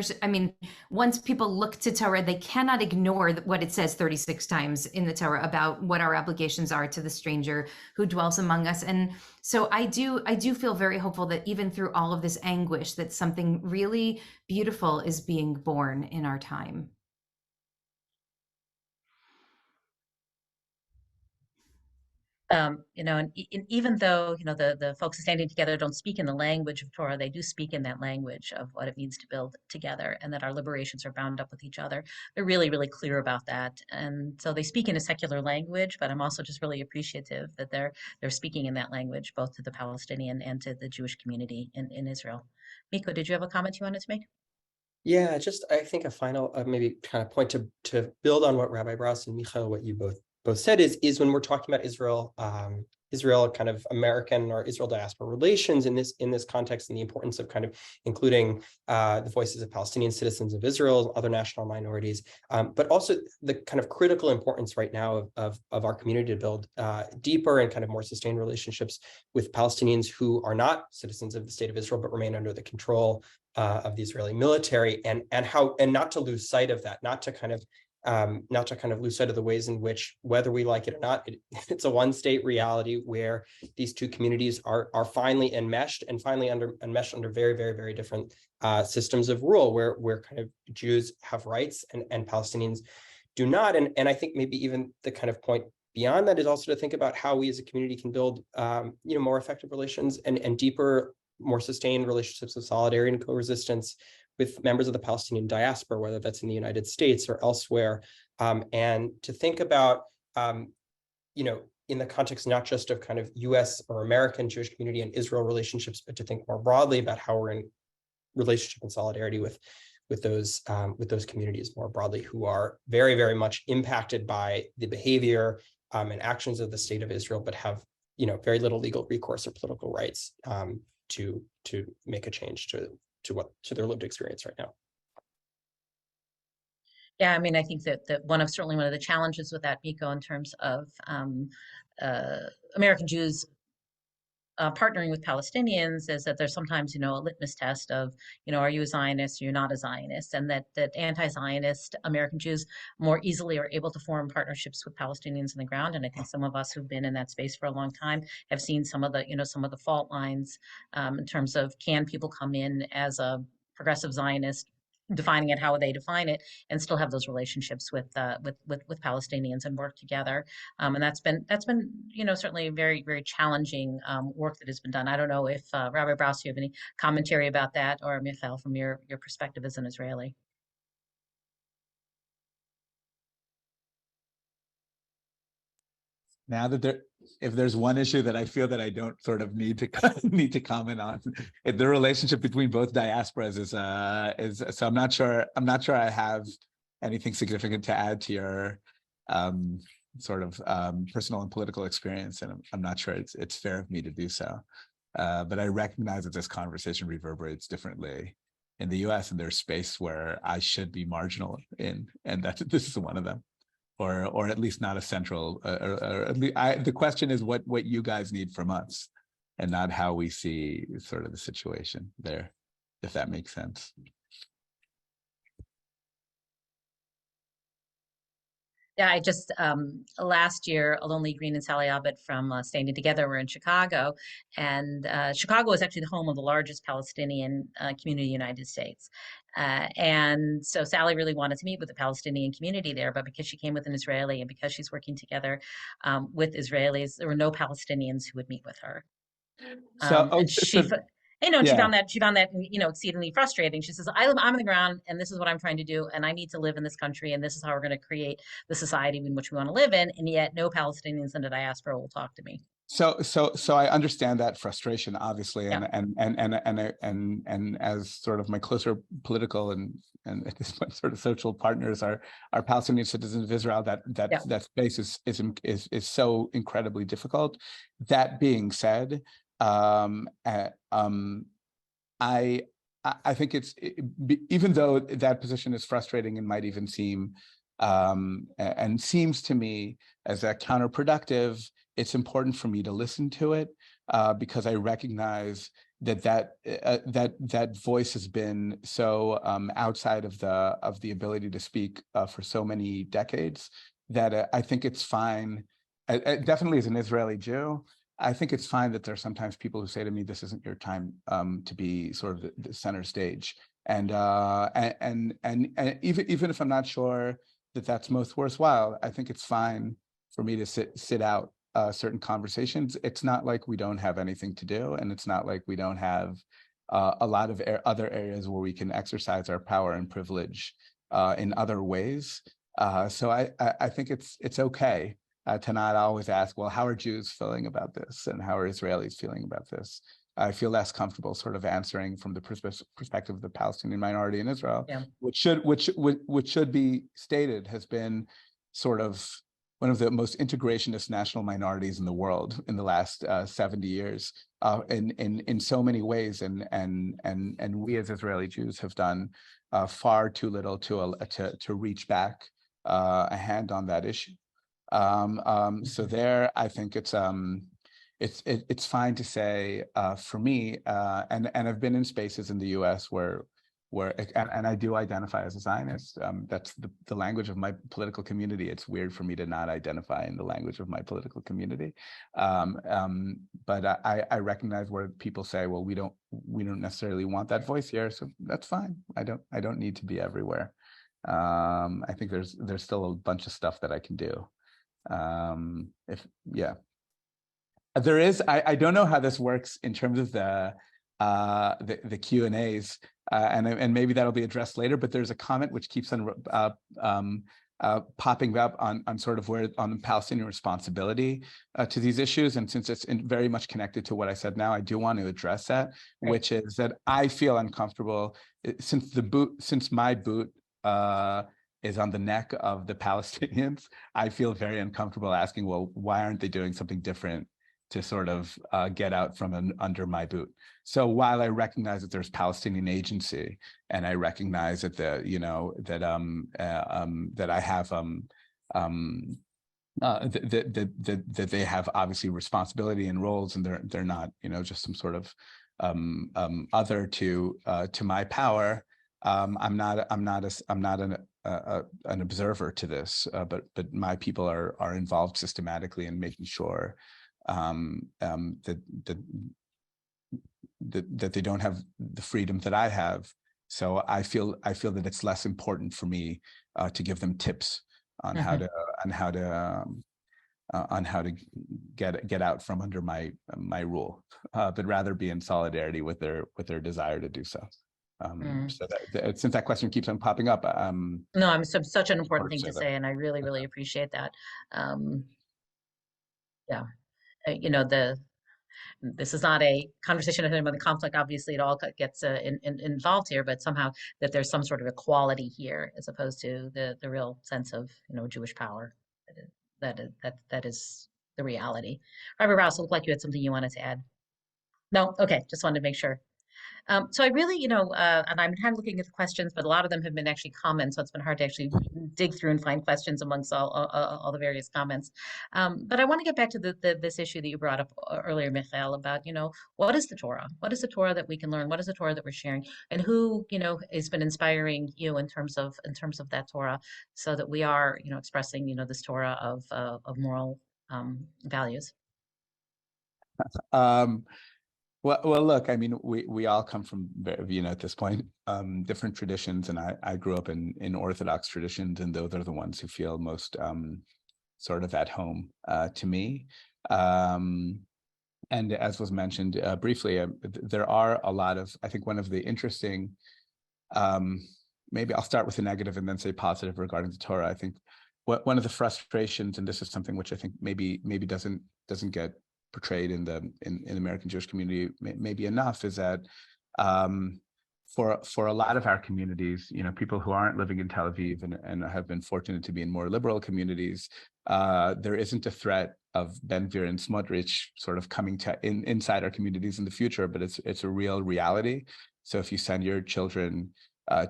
Once people look to Torah, they cannot ignore what it says 36 times in the Torah about what our obligations are to the stranger who dwells among us. And so I do feel very hopeful that even through all of this anguish, that something really beautiful is being born in our time. And even though, the folks standing together don't speak in the language of Torah, they do speak in that language of what it means to build together, and that our liberations are bound up with each other. They're really, really clear about that. And so they speak in a secular language, but I'm also just really appreciative that they're speaking in that language, both to the Palestinian and to the Jewish community in Israel. Miko, did you have a comment you wanted to make? Yeah, I think a final maybe kind of point to build on what Rabbi Brous and Michael, what you both said is when we're talking about Israel, Israel kind of American or Israel diaspora relations in this context, and the importance of kind of including the voices of Palestinian citizens of Israel, other national minorities, but also the kind of critical importance right now of our community to build deeper and kind of more sustained relationships with Palestinians who are not citizens of the state of Israel, but remain under the control of the Israeli military, and not to lose sight of that, not to kind of lose sight of the ways in which, whether we like it or not, it's a one-state reality where these two communities are finally enmeshed under very, very, very different systems of rule, where kind of Jews have rights and Palestinians do not. And I think maybe even the kind of point beyond that is also to think about how we as a community can build more effective relations and deeper, more sustained relationships of solidarity and coexistence with members of the Palestinian diaspora, whether that's in the United States or elsewhere, and to think about, in the context not just of kind of U.S. or American Jewish community and Israel relationships, but to think more broadly about how we're in relationship and solidarity with those communities more broadly, who are very, very much impacted by the behavior and actions of the state of Israel, but have very little legal recourse or political rights to make a change to their lived experience right now. Yeah, I mean, I think that certainly one of the challenges with that, Miko, in terms of American Jews partnering with Palestinians, is that there's sometimes, a litmus test of, are you a Zionist or you're not a Zionist, and that anti-Zionist American Jews more easily are able to form partnerships with Palestinians on the ground. And I think some of us who've been in that space for a long time have seen some of the fault lines in terms of, can people come in as a progressive Zionist, defining it how they define it, and still have those relationships with Palestinians and work together. And that's been certainly very, very challenging work that has been done. I don't know if Rabbi Brous, you have any commentary about that, or Michael, from your perspective as an Israeli. Now that if there's one issue that I feel that I don't sort of need to comment on, the relationship between both diasporas is so I'm not sure I have anything significant to add to your sort of personal and political experience, and I'm not sure it's fair of me to do so. But I recognize that this conversation reverberates differently in the U.S., and there's space where I should be marginal in, and this is one of them. Or at least not a central. The question is what you guys need from us, and not how we see sort of the situation there, if that makes sense. Yeah, I just last year, Alonli Green and Sally Abbott from Standing Together were in Chicago, and Chicago is actually the home of the largest Palestinian community in the United States. And so Sally really wanted to meet with the Palestinian community there, but because she came with an Israeli and because she's working together with Israelis, there were no Palestinians who would meet with her. So, And and yeah. she found that exceedingly frustrating. She says, I'm on the ground, and this is what I'm trying to do, and I need to live in this country, and this is how we're going to create the society in which we want to live in, and yet no Palestinians in the diaspora will talk to me. So I understand that frustration, obviously, Yeah. and as sort of my closer political and at this point sort of social partners are Palestinian citizens of Israel, that space is so incredibly difficult. That being said, I think even though that position is frustrating and might even seem and seems to me as a counterproductive, it's important for me to listen to it because I recognize that voice has been so outside of the ability to speak for so many decades that I think it's fine. Definitely as an Israeli Jew, I think it's fine that there's sometimes people who say to me, "This isn't your time to be sort of the center stage," and even if I'm not sure that that's most worthwhile, I think it's fine for me to sit out certain conversations. It's not like we don't have anything to do, and it's not like we don't have a lot of other areas where we can exercise our power and privilege in other ways. So I think it's okay to not always ask, well, how are Jews feeling about this, and how are Israelis feeling about this? I feel less comfortable sort of answering from the perspective of the Palestinian minority in Israel, which should be stated has been sort of one of the most integrationist national minorities in the world in the last 70 years, in so many ways, and we as Israeli Jews have done far too little to reach back a hand on that issue. So there, I think it's fine to say for me, and I've been in spaces in the U.S. where I do identify as a Zionist. That's the language of my political community. It's weird for me to not identify in the language of my political community, but I recognize where people say, well, we don't necessarily want that voice here, so that's fine. I don't need to be everywhere. I think there's still a bunch of stuff that I can do. There is, I don't know how this works in terms of the Q&As, and maybe that'll be addressed later, but there's a comment which keeps on popping up on sort of where on the Palestinian responsibility to these issues. And since it's very much connected to what I said now, I do want to address that, which is that I feel uncomfortable since my boot is on the neck of the Palestinians. I feel very uncomfortable asking, well, why aren't they doing something different to sort of get out from under my boot? So while I recognize that there's Palestinian agency, and I recognize that that I have that they have obviously responsibility and roles, and they're not just some sort of other to my power. I'm not an observer to this, but my people are involved systematically in making sure that they don't have the freedom that I have. So I feel that it's less important for me to give them tips on how to get out from under my rule, but rather be in solidarity with their desire to do so. So since that question keeps on popping up, no, I'm such an important thing to say, and I really appreciate that. This is not a conversation about the conflict. Obviously, it all gets involved here, but somehow that there's some sort of equality here, as opposed to the real sense of Jewish power. That is the reality. Rabbi Brous, it looked like you had something you wanted to add. No, okay, just wanted to make sure. So I really, and I'm kind of looking at the questions, but a lot of them have been actually comments, so it's been hard to actually dig through and find questions amongst all the various comments. But I want to get back to this issue that you brought up earlier, Michael, about, what is the Torah? What is the Torah that we can learn? What is the Torah that we're sharing? And who, has been inspiring you in terms of that Torah, so that we are, expressing, this Torah of moral values. Well, look, I mean, we all come from, at this point, different traditions, and I grew up in Orthodox traditions, and those are the ones who feel most sort of at home to me. And as was mentioned briefly, there are a lot of, I think one of the interesting, maybe I'll start with the negative and then say positive regarding the Torah. I think one of the frustrations, and this is something which I think maybe doesn't get portrayed in the American Jewish community maybe enough, is that for a lot of our communities, people who aren't living in Tel Aviv and have been fortunate to be in more liberal communities, there isn't a threat of Ben Gvir and Smotrich sort of coming to inside our communities in the future, but it's a real reality. So if you send your children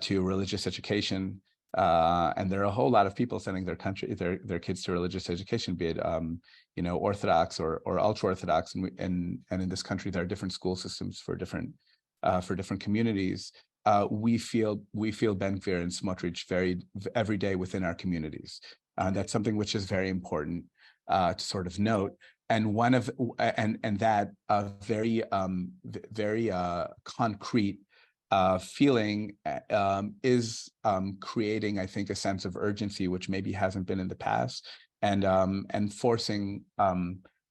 to religious education, and there are a whole lot of people sending their kids to religious education, be it Orthodox or ultra-Orthodox, and in this country there are different school systems for different communities. We feel Ben Gvir and Smotrich every day within our communities. That's something which is very important to sort of note. And one of that very concrete feeling is creating, I think, a sense of urgency which maybe hasn't been in the past, and forcing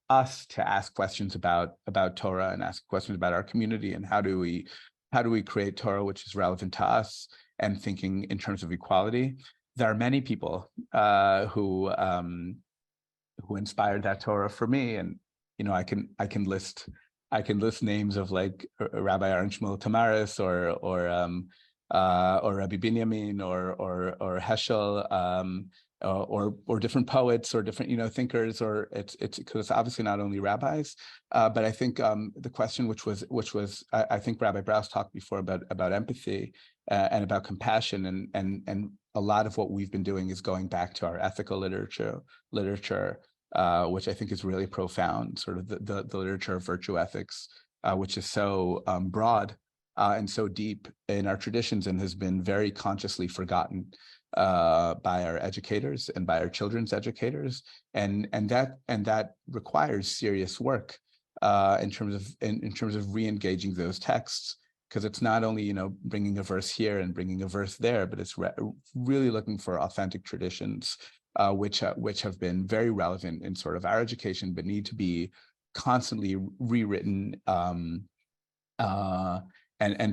us to ask questions about Torah and ask questions about our community, and how do we create Torah which is relevant to us, and thinking in terms of equality. There are many people who inspired that Torah for me, and I can list names of like Rabbi Aaron Shmuel Tamaris or Rabbi Binyamin or Heschel, or different poets or different thinkers, or it's because it's obviously not only rabbis, but I think the question which was I think Rabbi Brous talked before about empathy and about compassion, and a lot of what we've been doing is going back to our ethical literature, which I think is really profound, sort of the literature of virtue ethics, which is so broad and so deep in our traditions, and has been very consciously forgotten by our educators and by our children's educators, and that requires serious work in terms of re-engaging those texts, because it's not only bringing a verse here and bringing a verse there, but it's really looking for authentic traditions which have been very relevant in sort of our education, but need to be constantly rewritten and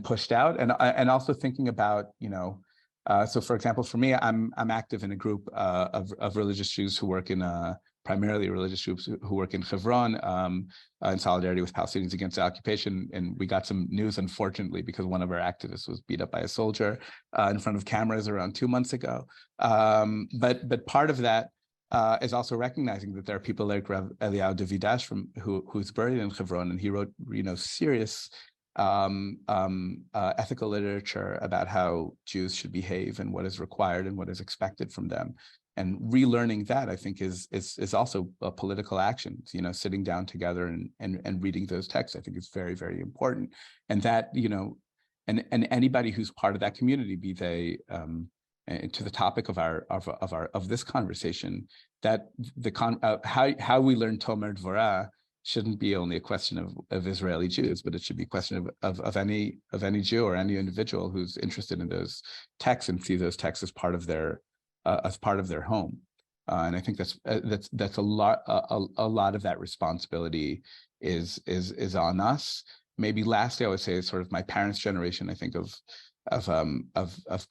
pushed out, and also thinking about so for example, for me, I'm active in a group of religious Jews who work in primarily religious Jews who work in Hebron in solidarity with Palestinians against the occupation. And we got some news, unfortunately, because one of our activists was beat up by a soldier in front of cameras around 2 months ago. But part of that is also recognizing that there are people like Rav Eliyahu Davidash who's buried in Hebron, and he wrote serious ethical literature about how Jews should behave and what is required and what is expected from them. And relearning that, I think, is also a political action. Sitting down together and reading those texts, I think, is very, very important. And that and anybody who's part of that community, be they to the topic of this conversation, that how we learn Tomer Dvorah shouldn't be only a question of Israeli Jews, but it should be a question of any Jew or any individual who's interested in those texts and see those texts as part of their home. And I think that's a lot of that responsibility is on us. Maybe lastly, I would say, is sort of my parents' generation, I think, of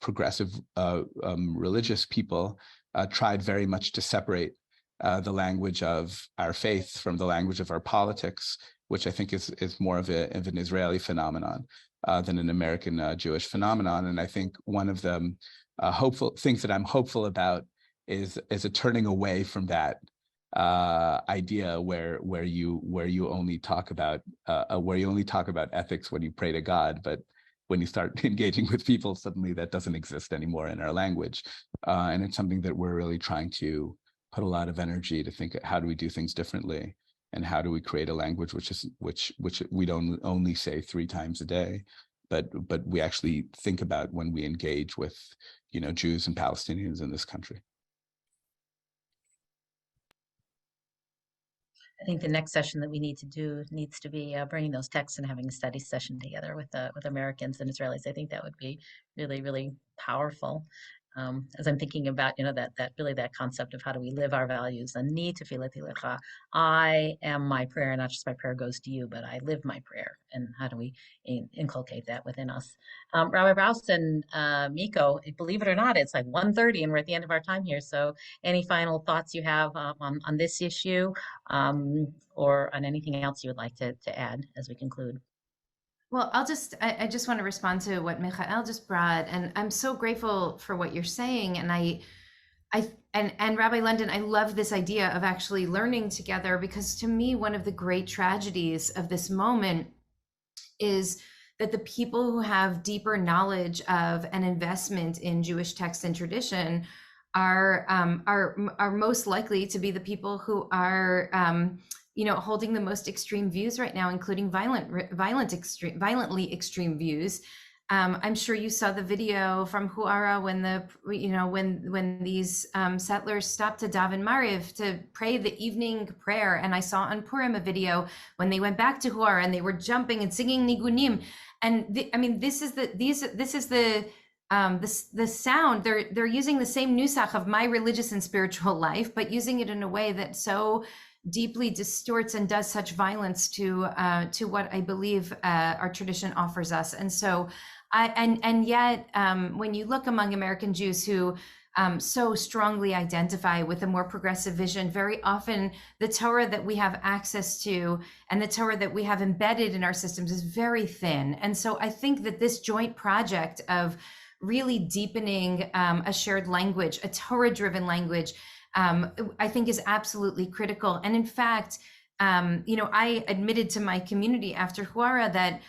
progressive religious people tried very much to separate the language of our faith from the language of our politics, which I think is more of an Israeli phenomenon than an American Jewish phenomenon. And I think one of the hopeful things that I'm hopeful about is a turning away from that idea where you only talk about ethics when you pray to God, but when you start engaging with people, suddenly that doesn't exist anymore in our language. And it's something that we're really trying to put a lot of energy to think, how do we do things differently? And how do we create a language which we don't only say 3 times a day, but we actually think about when we engage with, Jews and Palestinians in this country. I think the next session that we need to do needs to be bringing those texts and having a study session together with Americans and Israelis. I think that would be really, really powerful. As I'm thinking about, that concept of how do we live our values, the need to feel I am my prayer, not just my prayer goes to you, but I live my prayer. And how do we inculcate that within us? Rabbi Brous and Miko, believe it or not, it's like 1:30 and we're at the end of our time here. So any final thoughts you have on this issue or on anything else you would like to add as we conclude? Well, I just want to respond to what Michael just brought, and I'm so grateful for what you're saying. And and Rabbi London, I love this idea of actually learning together, because to me, one of the great tragedies of this moment is that the people who have deeper knowledge of and investment in Jewish text and tradition are most likely to be the people who are holding the most extreme views right now, including violently extreme views. I'm sure you saw the video from Huara when these settlers stopped to daven Mariv to pray the evening prayer, and I saw on Purim a video when they went back to Huara and they were jumping and singing nigunim, and this is the sound. They're using the same nusach of my religious and spiritual life, but using it in a way that so deeply distorts and does such violence to what I believe our tradition offers us. And so yet when you look among American Jews who so strongly identify with a more progressive vision, very often the Torah that we have access to and the Torah that we have embedded in our systems is very thin. And so I think that this joint project of really deepening a shared language, a Torah-driven language, I think is absolutely critical. And in fact, I admitted to my community after Huara that,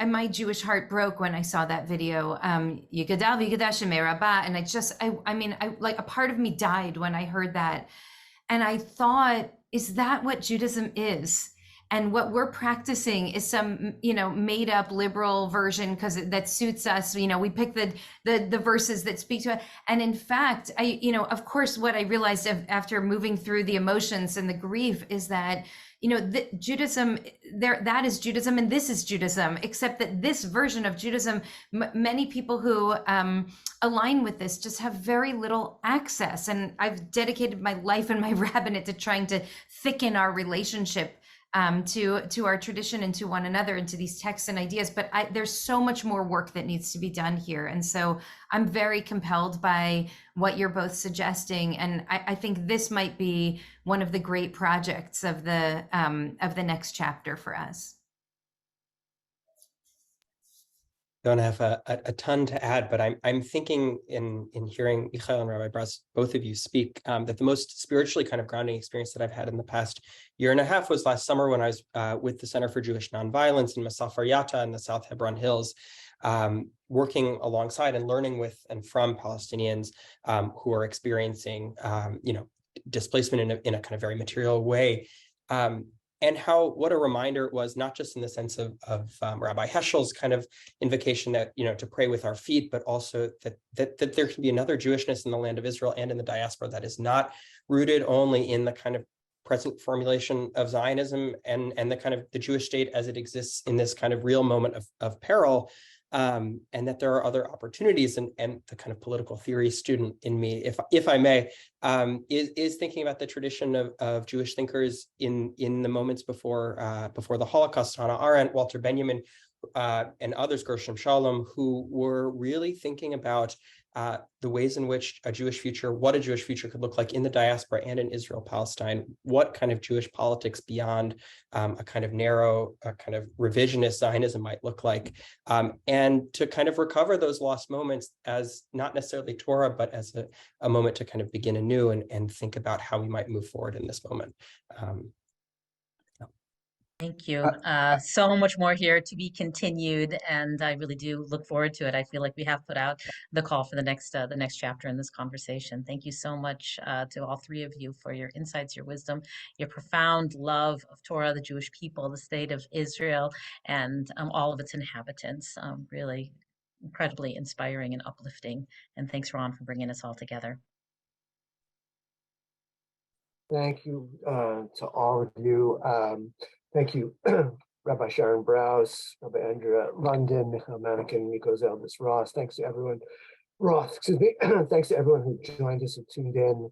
my Jewish heart broke when I saw that video, Yigadal v'Yigadash Shemei Rabbi, and I like a part of me died when I heard that. And I thought, is that what Judaism is? And what we're practicing is some, made up liberal version because that suits us. We pick the verses that speak to it. And in fact, of course, what I realized after moving through the emotions and the grief is that, Judaism, that is Judaism and this is Judaism, except that this version of Judaism, many people who align with this just have very little access. And I've dedicated my life and my rabbinate to trying to thicken our relationship to our tradition and to one another and to these texts and ideas, but there's so much more work that needs to be done here. And so I'm very compelled by what you're both suggesting, and I think this might be one of the great projects of the next chapter for us. Don't have a ton to add, but I'm thinking in hearing Michael and Rabbi Brous, both of you speak, that the most spiritually kind of grounding experience that I've had in the past year and a half was last summer when I was with the Center for Jewish Nonviolence in Masafar Yatta in the South Hebron Hills, working alongside and learning with and from Palestinians who are experiencing, displacement in a kind of very material way. And what a reminder it was, not just in the sense of Rabbi Heschel's kind of invocation that, to pray with our feet, but also that there can be another Jewishness in the land of Israel and in the diaspora that is not rooted only in the kind of present formulation of Zionism and the kind of the Jewish state as it exists in this kind of real moment of peril, and that there are other opportunities. And the kind of political theory student in me, if I may, is thinking about the tradition of Jewish thinkers in the moments before the Holocaust, Hannah Arendt, Walter Benjamin, and others, Gershom Shalom, who were really thinking about the ways in which a Jewish future, what a Jewish future could look like in the diaspora and in Israel-Palestine, what kind of Jewish politics beyond a kind of narrow, kind of revisionist Zionism might look like, and to kind of recover those lost moments as not necessarily Torah, but as a moment to kind of begin anew and think about how we might move forward in this moment. Thank you. So much more here to be continued, and I really do look forward to it. I feel like we have put out the call for the next chapter in this conversation. Thank you so much to all three of you for your insights, your wisdom, your profound love of Torah, the Jewish people, the state of Israel, and all of its inhabitants. Really incredibly inspiring and uplifting. And thanks, Ron, for bringing us all together. Thank you to all of you. Thank you, Rabbi Sharon Brous, Rabbi Andrea London, Michael Manikin, Miko Zeldis Ross. Thanks to everyone, excuse me. Thanks to everyone who joined us and tuned in.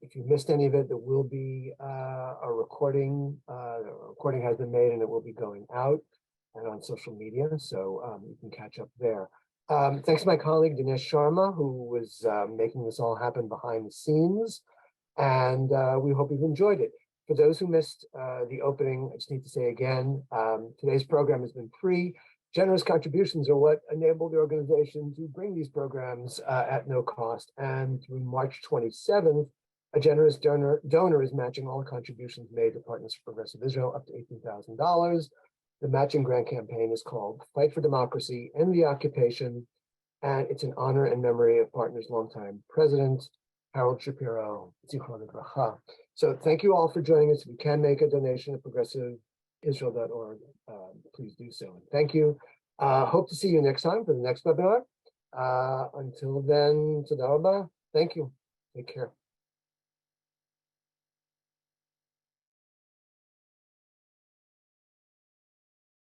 If you missed any of it, there will be a recording. The recording has been made and it will be going out and on social media, so you can catch up there. Thanks to my colleague Dinesh Sharma, who was making this all happen behind the scenes, and we hope you've enjoyed it. For those who missed the opening, I just need to say again, today's program has been free. Generous contributions are what enable the organization to bring these programs at no cost. And through March 27th, a generous donor is matching all contributions made to Partners for Progressive Israel up to $18,000. The matching grant campaign is called Fight for Democracy, End the Occupation, and it's in honor and memory of Partners' longtime president, Harold Shapiro, Zichron Libracha. So thank you all for joining us. If you can make a donation at progressiveisrael.org, please do so. And thank you. Hope to see you next time for the next webinar. Until then, Toda Rabba. Thank you. Take care.